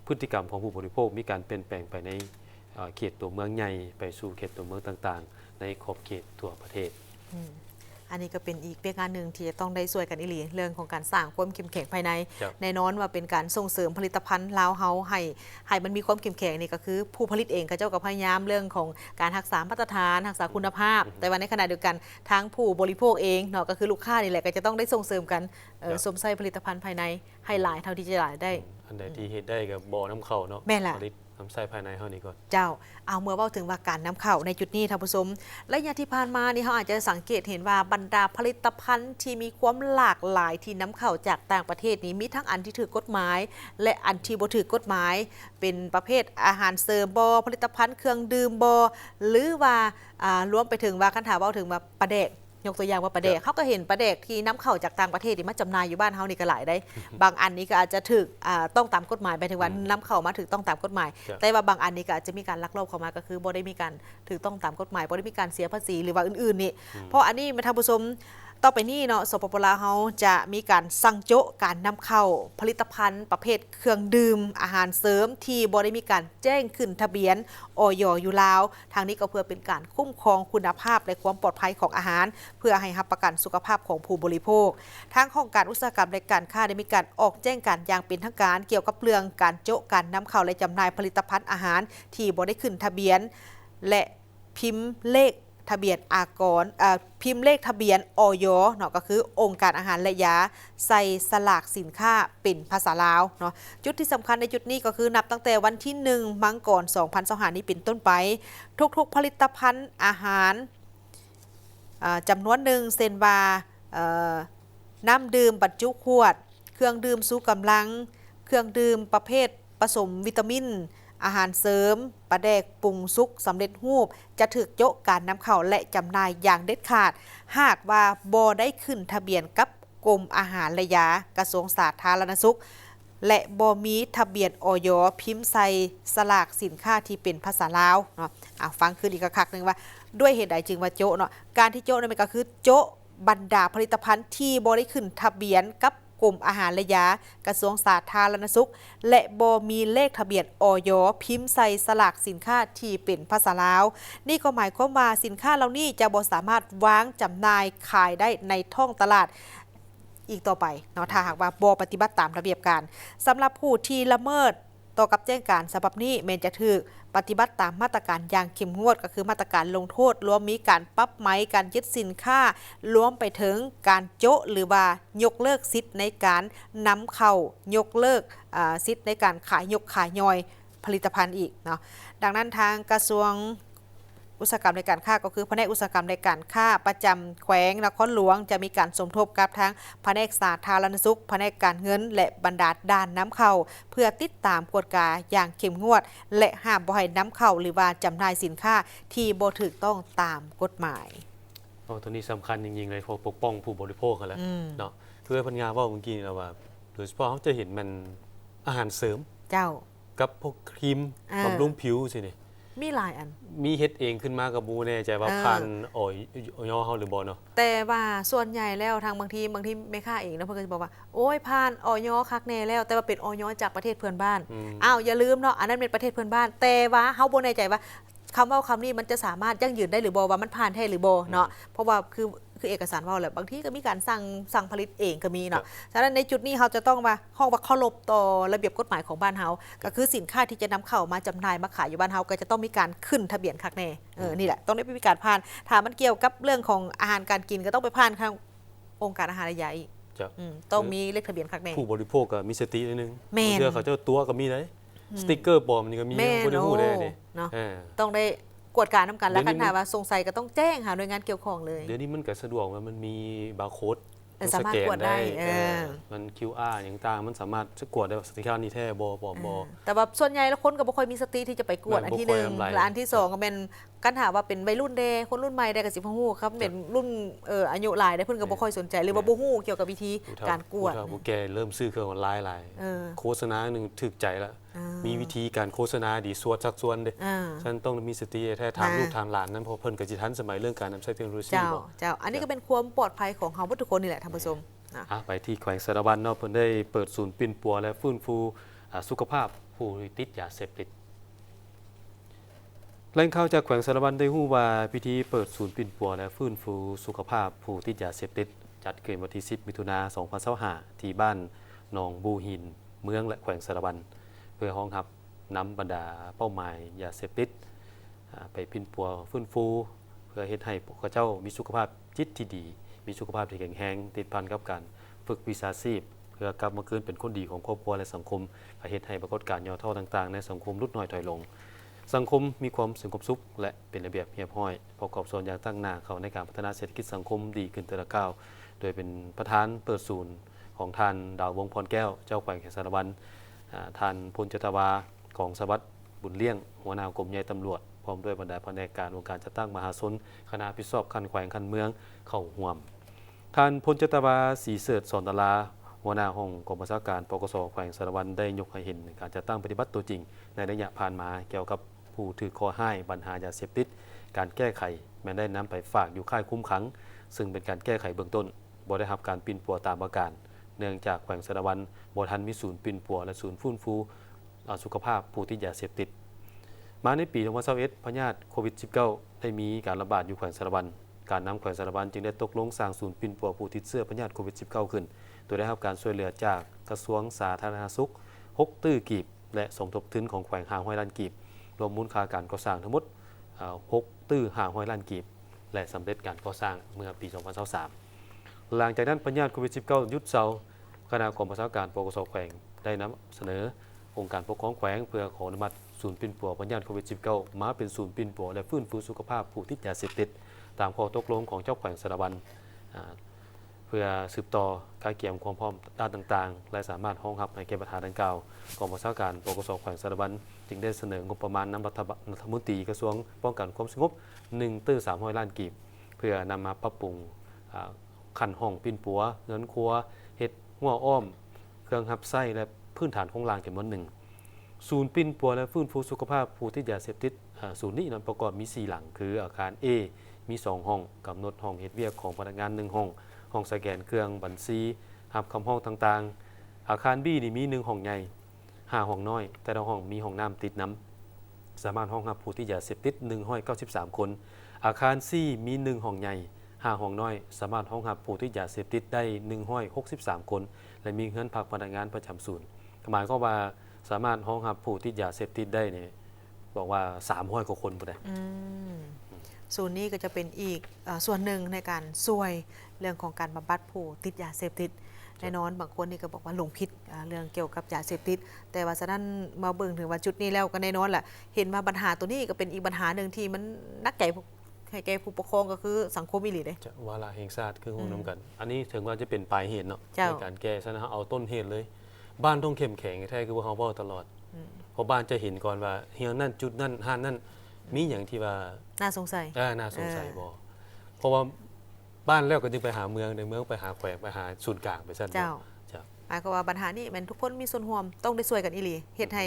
พฤติกรรมของผู้บริโภคมีการเปลี่ยนแปลงไปในเขตตัวเมืองใหญ่ไปสู่เขตตัวเมืองต่างๆในขอบเขตทั่วประเทศอันนี้ก็เป็นอีกเรื่องงานหนึ่งที่จะต้องได้ช่วยกันอีหลีเรื่องของการสร้างความเข้มแข็งภายในแน่นอนว่าเป็นการส่งเสริมผลิตภัณฑ์ลาวเฮาให้มันมีความเข้มแข็งนี่ก็คือผู้ผลิตเองก็เจ้าก็พยายามเรื่องของการรักษามาตรฐานรักษาคุณภาพแต่ว่าในขณะเดียวกันทั้งผู้บริโภคเองเนาะก็คือลูกค้านี่แหละก็จะต้องได้ส่งเสริมกันสวมใส่ผลิตภัณฑ์ภายในให้หลายเท่าที่จะหลายได้อันใดที่เฮ็ดได้ก็บ่นำเข้าเนาะแม่ล่ะน้ำใส่ภายในเฮานี่ก่อนเจ้าเอาเมื่อเว้าถึงว่าการนำเข้าในจุดนี้ท่านผู้ชมระยะที่ผ่านมานี่เขาอาจจะสังเกตเห็นว่าบรรดาผลิตภัณฑ์ที่มีความหลากหลายที่นำเข้าจากต่างประเทศนี้มีทั้งอันที่ถือกฎหมายและอันที่บ่ถือกฎหมายเป็นประเภทอาหารเสริมบ่ผลิตภัณฑ์เครื่องดื่มบ่หรือว่ารวมไปถึงว่าคันถามเว้าถึงว่าปลาแดกยกตัวอย่างว่าปลาแดกเขาก็เห็นปลาแดกที่นำเข้าจากต่างประเทศที่มาจำหน่ายอยู่บ้านเฮานี่ก็หลายได้ บางอันนี้ก็อาจจะถูกต้องตามกฎหมายไปถึงวันนำเข้ามาถูกต้องตามกฎหมายแต่ว่าบางอันนี้ก็อาจจะมีการลักลอบเข้ามาก็คือบ่ได้มีการถูกต้องตามกฎหมายบ่ได้มีการเสียภาษีหรือว่าอื่นๆนี่เพราะอันนี้ท่านผู้ชมต่อไปนี้เนาะสปป.ลาวเฮาจะมีการสั่งโจะการนำเข้าผลิตภัณฑ์ประเภทเครื่องดื่มอาหารเสริมที่บ่ได้มีการแจ้งขึ้นทะเบียนอย.อยู่ลาวทางนี้ก็เพื่อเป็นการคุ้มครองคุณภาพและความปลอดภัยของอาหารเพื่อให้รับประกันสุขภาพของผู้บริโภคทางของการอุตสาหกรรมและการค้าได้มีการออกแจ้งการอย่างเป็นทางการเกี่ยวกับเรื่องการโจะการนำเข้าและจำหน่ายผลิตภัณฑ์อาหารที่บ่ได้ขึ้นทะเบียนและพิมพ์เลขทะเบียนอากรพิมพ์เลขทะเบียนอย.เนาะก็คือองค์การอาหารและยาใส่สลากสินค้าเป็นภาษาลาวเนาะจุดที่สำคัญในจุดนี้ก็คือนับตั้งแต่วันที่1 มังกร 2025นี้เป็นต้นไปทุกๆผลิตภัณฑ์อาหารจำนวนหนึ่งเซนว่าน้ำดื่มบรรจุขวดเครื่องดื่มสู้กำลังเครื่องดื่มประเภทผสมวิตามินอาหารเสริมปลาแดกปรุงสุกสำเร็จรูปจะถูกโจะการนำเข้าและจำหน่ายอย่างเด็ดขาดหากว่าบ่ได้ขึ้นทะเบียนกับกรมอาหารและยากระทรวงสาธารณสุขและบ่มีทะเบียนอย.พิมพ์ใส่สลากสินค้าที่เป็นภาษาลาวเนาะฟังขึ้นอีกครั้งนึงว่าด้วยเหตุใดจึงว่าโจะเนาะการที่โจะนั่นก็คือโจะบรรดาผลิตภัณฑ์ที่บ่ได้ขึ้นทะเบียนกับกรมอาหารและยากระทรวงสาธารณสุขและบ่มีเลขทะเบียนอย.พิมพ์ใส่สลากสินค้าที่เป็นภาษาลาวนี่ก็หมายความว่าสินค้าเหล่านี้จะบ่สามารถวางจำหน่ายขายได้ในท้องตลาด อีกต่อไปเนาะถ้าหากว่าบ่ปฏิบัติตามระเบียบการสำหรับผู้ที่ละเมิดต่อกับแจ้งการฉบับนี้แม้นจะถูกปฏิบัติตามมาตรการอย่างเข้มงวดก็คือมาตรการลงโทษรวมมีการปรับไหมการยึดสินค้ารวมไปถึงการโจะหรือว่ายกเลิกสิทธิ์ในการนำเข้ายกเลิกสิทธิ์ในการขายยกขายย่อยผลิตภัณฑ์อีกเนาะดังนั้นทางกระทรวงอุตสาหกรรมในการค้าก็คือแผนกอุตสาหกรรมในการค้าประจำแขวงนครหลวงจะมีการสมทบกับทั้งแผนกสาธารณสุขแผนกการเงินและบรรดาด้านน้ำเข้าเพื่อติดตามกฎกาอย่างเข้มงวดและห้ามบ่ให้น้ำเข้าหรือว่าจำหน่ายสินค้าที่บ่ถูกต้องตามกฎหมายตัวนี้สำคัญจริงๆเลยเพราะปกป้องผู้บริโภคกันแล้วเนาะคือพันงาว่าเมื่อกี้เราว่าโดยเฉพาะเขาจะเห็นมันอาหารเสริมเจ้ากับพวกครีมบำรุงผิวสิเนี่ยมีหลายอันมีเฮ็ดเองขึ้นมากับบูแน่ใจว่าผ่านย่อเฮาหรือบ่เนาะแต่ว่าส่วนใหญ่แล้วทางบางทีแม่ค้าเองนะเพิ่นก็จะบอกว่าโอ้ยผ่านอยคักแน่แล้วแต่ว่าเป็นอยจากประเทศเพื่อนบ้านอ้าวอย่าลืมเนาะอันนั้นเป็นประเทศเพื่อนบ้านแต่ว่าเฮาบ่แน่ใจว่าคำว่าคำนี้มันจะสามารถยั่งยืนได้หรือบ่ว่ามันผ่านแท้หรือบ่เนาะเพราะว่าคือเอกสารว่าแหละบางทีก็มีการสั่งผลิตเองก็มีเนาะฉะนั้นในจุดนี้เราจะต้องว่าห้องว่าเคารพต่อระเบียบกฎหมายของบ้านเฮาก็คือสินค้าที่จะนำเข้ามาจำหน่ายมาขายอยู่บ้านเฮาก็จะต้องมีการขึ้นทะเบียนคักแน่นี่แหละต้องได้มีการผ่านถ้ามันเกี่ยวกับเรื่องของอาหารการกินก็ต้องไปผ่านทางองค์การอาหารและยาอีกต้องมีเลขทะเบียนคักแน่ผู้บริโภคก็มีสตินิดนึงเชื่อเขาเจ้าตัวก็มีเลยสติ๊กเกอร์ปลอมนี่ก็มีบ่ได้ฮู้ได้เนาะต้องได้กวดการน้ำกันแล้วคันถามว่าสงสัยก็ต้องแจ้งหาหน่วยงานเกี่ยวข้องเลยเดี๋ยวนี้มันก็สะดวกว่ามันมีบาร์โค้ดสามารถกวดได้มัน QR อย่างต่างมันสามารถจะกวดได้ว่าสินค้านี้แท้บ่แต่ว่าส่วนใหญ่แล้วคนก็บ่ค่อยมีสติที่จะไปกวดอันที่1และอันที่2ก็เป็นกันหาว่าเป็นวัยรุ่นเด้คนรุ่นใหม่ได้ก็สิบ่ฮู้ครับเป็นรุ่นอายุหลายได้เพิ่นก็บ่ค่อยสนใจหรือว่าบ่ฮู้เกี่ยวกับวิธีการกวดผู้แก่เริ่มซื้อเครื่องออนไลน์หลายโฆษณานึงถึกใจแล้วมีวิธีการโฆษณาดีสวดสักส่วนเด้ฉันต้องมีสติแท้ถามลูกถามหลานนั้นเพราะเพิ่นก็สิทันสมัยเรื่องการนำใช้เทคโนโลยีบ่เจ้าอันนี้ก็เป็นความปลอดภัยของเฮาทุกคนนี่แหละท่านผู้ชมไปที่แขวงสารวันเนาะเพิ่นได้เปิดศูนย์ปิ่นปัวและฟื้นฟูสุขภาพผู้ติดยาเสพติดแหล่งข่าวจากแขวงสารวันได้ฮู้ว่าพิธีเปิดศูนย์ปิ่นปัวและฟื้นฟูสุขภาพผู้ติดยาเสพติดจัดขึ้นวันที่10มิถุนายน2025ที่บ้านหนองบูหินเมืองและแขวงสารวันเพื่อรองรับนำบรรดาเป้าหมายยาเสพติดไปปิ่นปัวฟื้นฟูเพื่อเฮ็ดให้พวกเจ้ามีสุขภาพจิตที่ดีมีสุขภาพที่แข็งแรงติดพันกับการฝึกวิชาชีพเพื่อกลับมาคืนเป็นคนดีของครอบครัวและสังคมเฮ็ดให้ปรากฏการณ์ย่อท้อต่างๆในสังคมลดน้อยถอยลงสังคมมีความสงบสุขและเป็นระเบียบเรียบร้อยประกอบส่วนอย่างตั้งหน้าเข้าในการพัฒนาเศรษฐกิจสังคมดีขึ้นแต่ละก้าวโดยเป็นประธานเปิดศูนย์ของท่านดาววงพรแก้วเจ้าแขวงสารวันท่านพลจตวาของสวัสดิ์บุญเลี้ยงหัวหน้ากรมใหญ่ตำรวจพร้อมด้วยบรรดาแผนกการองค์การจัดตั้งมหาชนคณะพิศอบคันแขวงคันเมืองเข้าร่วมท่านพลจตวาศรีเสริฐสอนตลาหัวหน้าห้องกองบัญชาการปกสแขวงสารวันได้ยกให้เห็นการจัดตั้งปฏิบัติตัวจริงในระยะผ่านมาเกี่ยวกับผู้ถือคอให้ปัญหายาเสพติดการแก้ไขแม้ได้นำไปฝากอยู่ค่ายคุ้มขังซึ่งเป็นการแก้ไขเบื้องต้นบ่ได้รับการปิ่นปัวตามประการเนื่องจากแขวงสารวันบ่ทันมีศูนย์ปิ่นปัวและศูนย์ฟื้นฟูสุขภาพผู้ติดยาเสพติดมาในปี2021พยาธิโควิด -19 ได้มีการระบาดอยู่แขวงสารวันการนำแขวงสารวันจึงได้ตกลงสร้างศูนย์ปิ่นปัวผู้ติดเชื้อพยาธิโควิด -19 ขึ้นโดยได้รับการช่วยเหลือจากกระทรวงสาธารณสุข6ตื้อกีบและสมทบทุนของแขวง500 ล้านกีบรวมมูลค่าการก่อสร้างทั้งหมด6ตื้อ500 ล้านกีบและสำเร็จการก่อสร้างเมื่อปี 2023หลังจากนั้นพยาธิโควิด -19 ยุดเซาคณะกรรมการปกสแขวงได้นำเสนอองค์การปกครองแขวงเพื่อขออนุมัติศูนย์ปิ่นปัวพยาธิโควิด -19 มาเป็นศูนย์ปิ่นปัวและฟื้นฟูสุขภาพผู้ติดยาเสพติดตามข้อตกลงของเจ้าแขวงสารวันเพื่อสืบต่อการเกี่ยมความพร้อมด้านต่างๆและสามารถรองรับในแก้ปัญหาดังกล่าวกองบัญชาการปกสแขวงสารวันจึงได้เสนองบประมาณนำรัฐมนตรีกระทรวงป้องกันความสงบ1.3 ล้านกีบเพื่อนำมาปรับปรุงคันห้องปิ่นปัวเงินครัวเฮ็ดหัวอ้อมเครื่องหับไส้และพื้นฐานของรางจำนวนหนึ่งศูนย์ปิ่นปัวและฟื้นฟูสุขภาพผู้ติดยาเสพติดศูนย์นี้นั้นประกอบมี4หลังคืออาคาร A มี2ห้องกำหนดห้องเฮ็ดเวียกของพนักงาน1ห้องห้องสแกนเครื่องบัญชีหับคำห้องต่างๆอาคาร B นี่มี1ห้องใหญ่5ห้องน้อยแต่ละห้องมีห้องน้ำติดน้ำสามารถห้องรับผู้ติดยาเสพติด193คนอาคาร C มี1ห้องใหญ่ 5 ห้องน้อยสามารถรองรับผู้ติดยาเสพติดได้163 คนและมีเฮือนพักพนักงานประจำศูนย์หมายก็ว่าสามารถรองรับผู้ติดยาเสพติดได้เนี่ยบอกว่า300 กว่าคนบ่ได้ศูนย์นี้ก็จะเป็นอีกส่วนหนึ่งในการช่วยเรื่องของการบำบัดผู้ติดยาเสพติดแน่นอนบางคนนี่ก็บอกว่าหลงผิดเรื่องเกี่ยวกับยาเสพติดแต่ว่าฉะนั้นมาเบิ่งถึงว่าจุดนี้แล้วก็แน่นอนแหละเห็นมาปัญหาตัวนี้ก็เป็นอีกปัญหาหนึ่งที่มันนักให้แก่ผู้ปกครองก็คือสังคมอีหลีเด้จะวาระแห่งชาติคือฮู้นำกันอันนี้ถึงว่าจะเป็นปลายเหตุเนาะในการแก้ซะนะเอาต้นเหตุเลยบ้านต้องเข้มแข็งแท้คือว่าเฮาเว้าตลอดเพราะบ้านจะเห็นก่อนว่าเฮียนั่นจุดนั่นห้านนั่นมีอย่างที่ว่าน่าสงสัยน่าสงสัยบ่เพราะว่าบ้านแล้วก็จึงไปหาเมืองในเมืองไปหาแขวงไปหาศูนย์กลางไปซั่นเจ้าหมายความว่าปัญหานี้มันทุกคนมีส่วนร่วมต้องได้ช่วยกันอีหลีเฮ็ดให้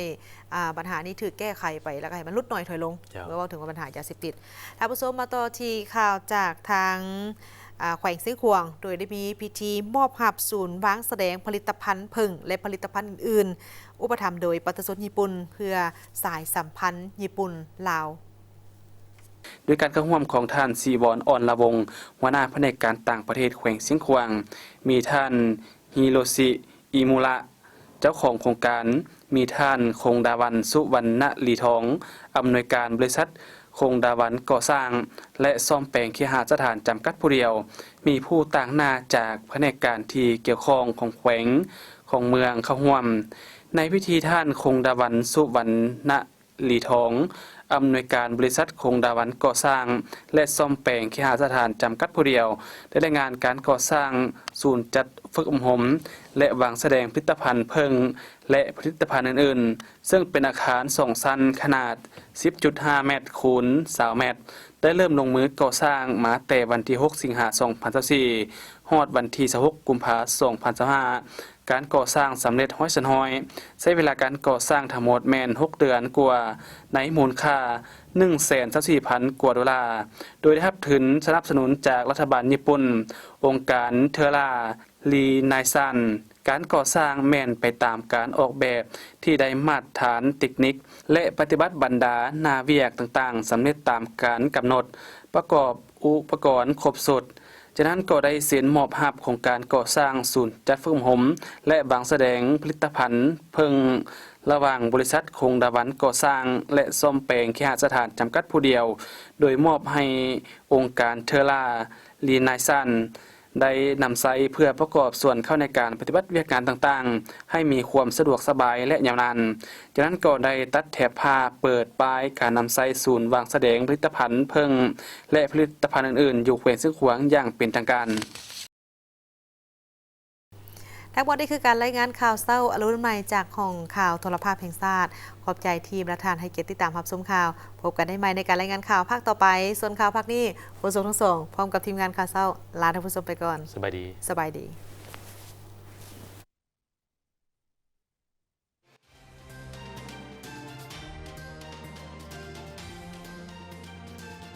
ปัญหานี้ถูกแก้ไขไปแล้วก็ให้มันลดน้อยถอยลงเมื่อว่าถึงว่าปัญหายาเสพติดท่านผู้ชมมาต่อที่ข่าวจากทางแขวงซิ่งขวงโดยได้มีพิธีมอบหับศูนย์วางแสดงผลิตภัณฑ์ผึ่งและผลิตภัณฑ์อื่นๆอุปถัมภ์โดยประชาชนญี่ปุ่นเพื่อสายสัมพันธ์ญี่ปุ่นลาวด้วยการเข้าร่วมของท่านซีวอนอ่อนละวงหัวหน้าแผนกการต่างประเทศแขวงซิ่งขวางมีท่านฮิโรชิอิมุระเจ้าของโครงการมีท่านคงดาวันสุวรรณลีทองอำนวยการบริษัทคงดาวันก่อสร้างและซ่อมแปลงเคหสถานจำกัดผู้เดียวมีผู้ต่างหน้าจากแผนกการที่เกี่ยวข้องของแขวงของเมืองเข้าร่วมในพิธีท่านคงดาวันสุวรรณลีทองอำนวยการบริษัทคงดาวันก่อสร้างและซ่อมแปลงเคหสถานจำกัดผู้เดียวได้รายงานการก่อสร้างศูนย์จัดฝึกอบรมและวางแสดงผลิตภัณฑ์เพิ่งและผลิตภัณฑ์อื่นๆซึ่งเป็นอาคาร2ชั้นขนาด 10.5 เมตรคูณ20 เมตรได้เริ่มลงมือก่อสร้างมาแต่วันที่ 6 สิงหาคม 2024 ฮอดวันที่ 26 กุมภาพันธ์ 2025การก่อสร้างสำเร็จ100%ใช้เวลาการก่อสร้างทั้งหมดแม่น6 เดือนกว่าในมูลค่า 124,000 กว่าดอลลาร์โดยได้รับทุนสนับสนุนจากรัฐบาลญี่ปุ่นองค์การเทอร่าลีไนซันการก่อสร้างแม่นไปตามการออกแบบที่ได้มาตรฐานเทคนิคและปฏิบัติบรรดาหน้าเวียกต่างๆสำเร็จตามการกำหนดประกอบอุปกรณ์ครบสุดจากนั้นก็ได้เซ็นมอบรับโครงการก่อสร้างศูนย์จัดฝึกอบรมและวางแสดงผลิตภัณฑ์เพิ่งระหว่างบริษัทคงดาวันก่อสร้างและซ่อมแปลงเคหสถานจำกัดผู้เดียวโดยมอบให้องค์การเทอร่าลีไนซันได้นำใช้เพื่อประกอบส่วนเข้าในการปฏิบัติวิชาการต่างๆให้มีความสะดวกสบายและยาวนานจากนั้นก็ได้ตัดแถบผ้าเปิดป้ายการนำใช้ศูนย์วางแสดงผลิตภัณฑ์เพิ่งและผลิตภัณฑ์อื่นๆอยู่แขวงซิ่งขวางอย่างเป็นทางการทั้งหมดนี้คือการรายงานข่าวเศร้าอรุณใหม่จากห้องข่าวโทรภาพแห่งชาติขอบใจทีมและทานให้เกียรติติดตามรับชมข่าวพบกันได้ใหม่ในการรายงานข่าวภาคต่อไปส่วนข่าวภาคนี้ผู้ชมทั้งสองพร้อมกับทีมงานข่าวเศร้าลาท่านผู้ชมไปก่อนสบายดี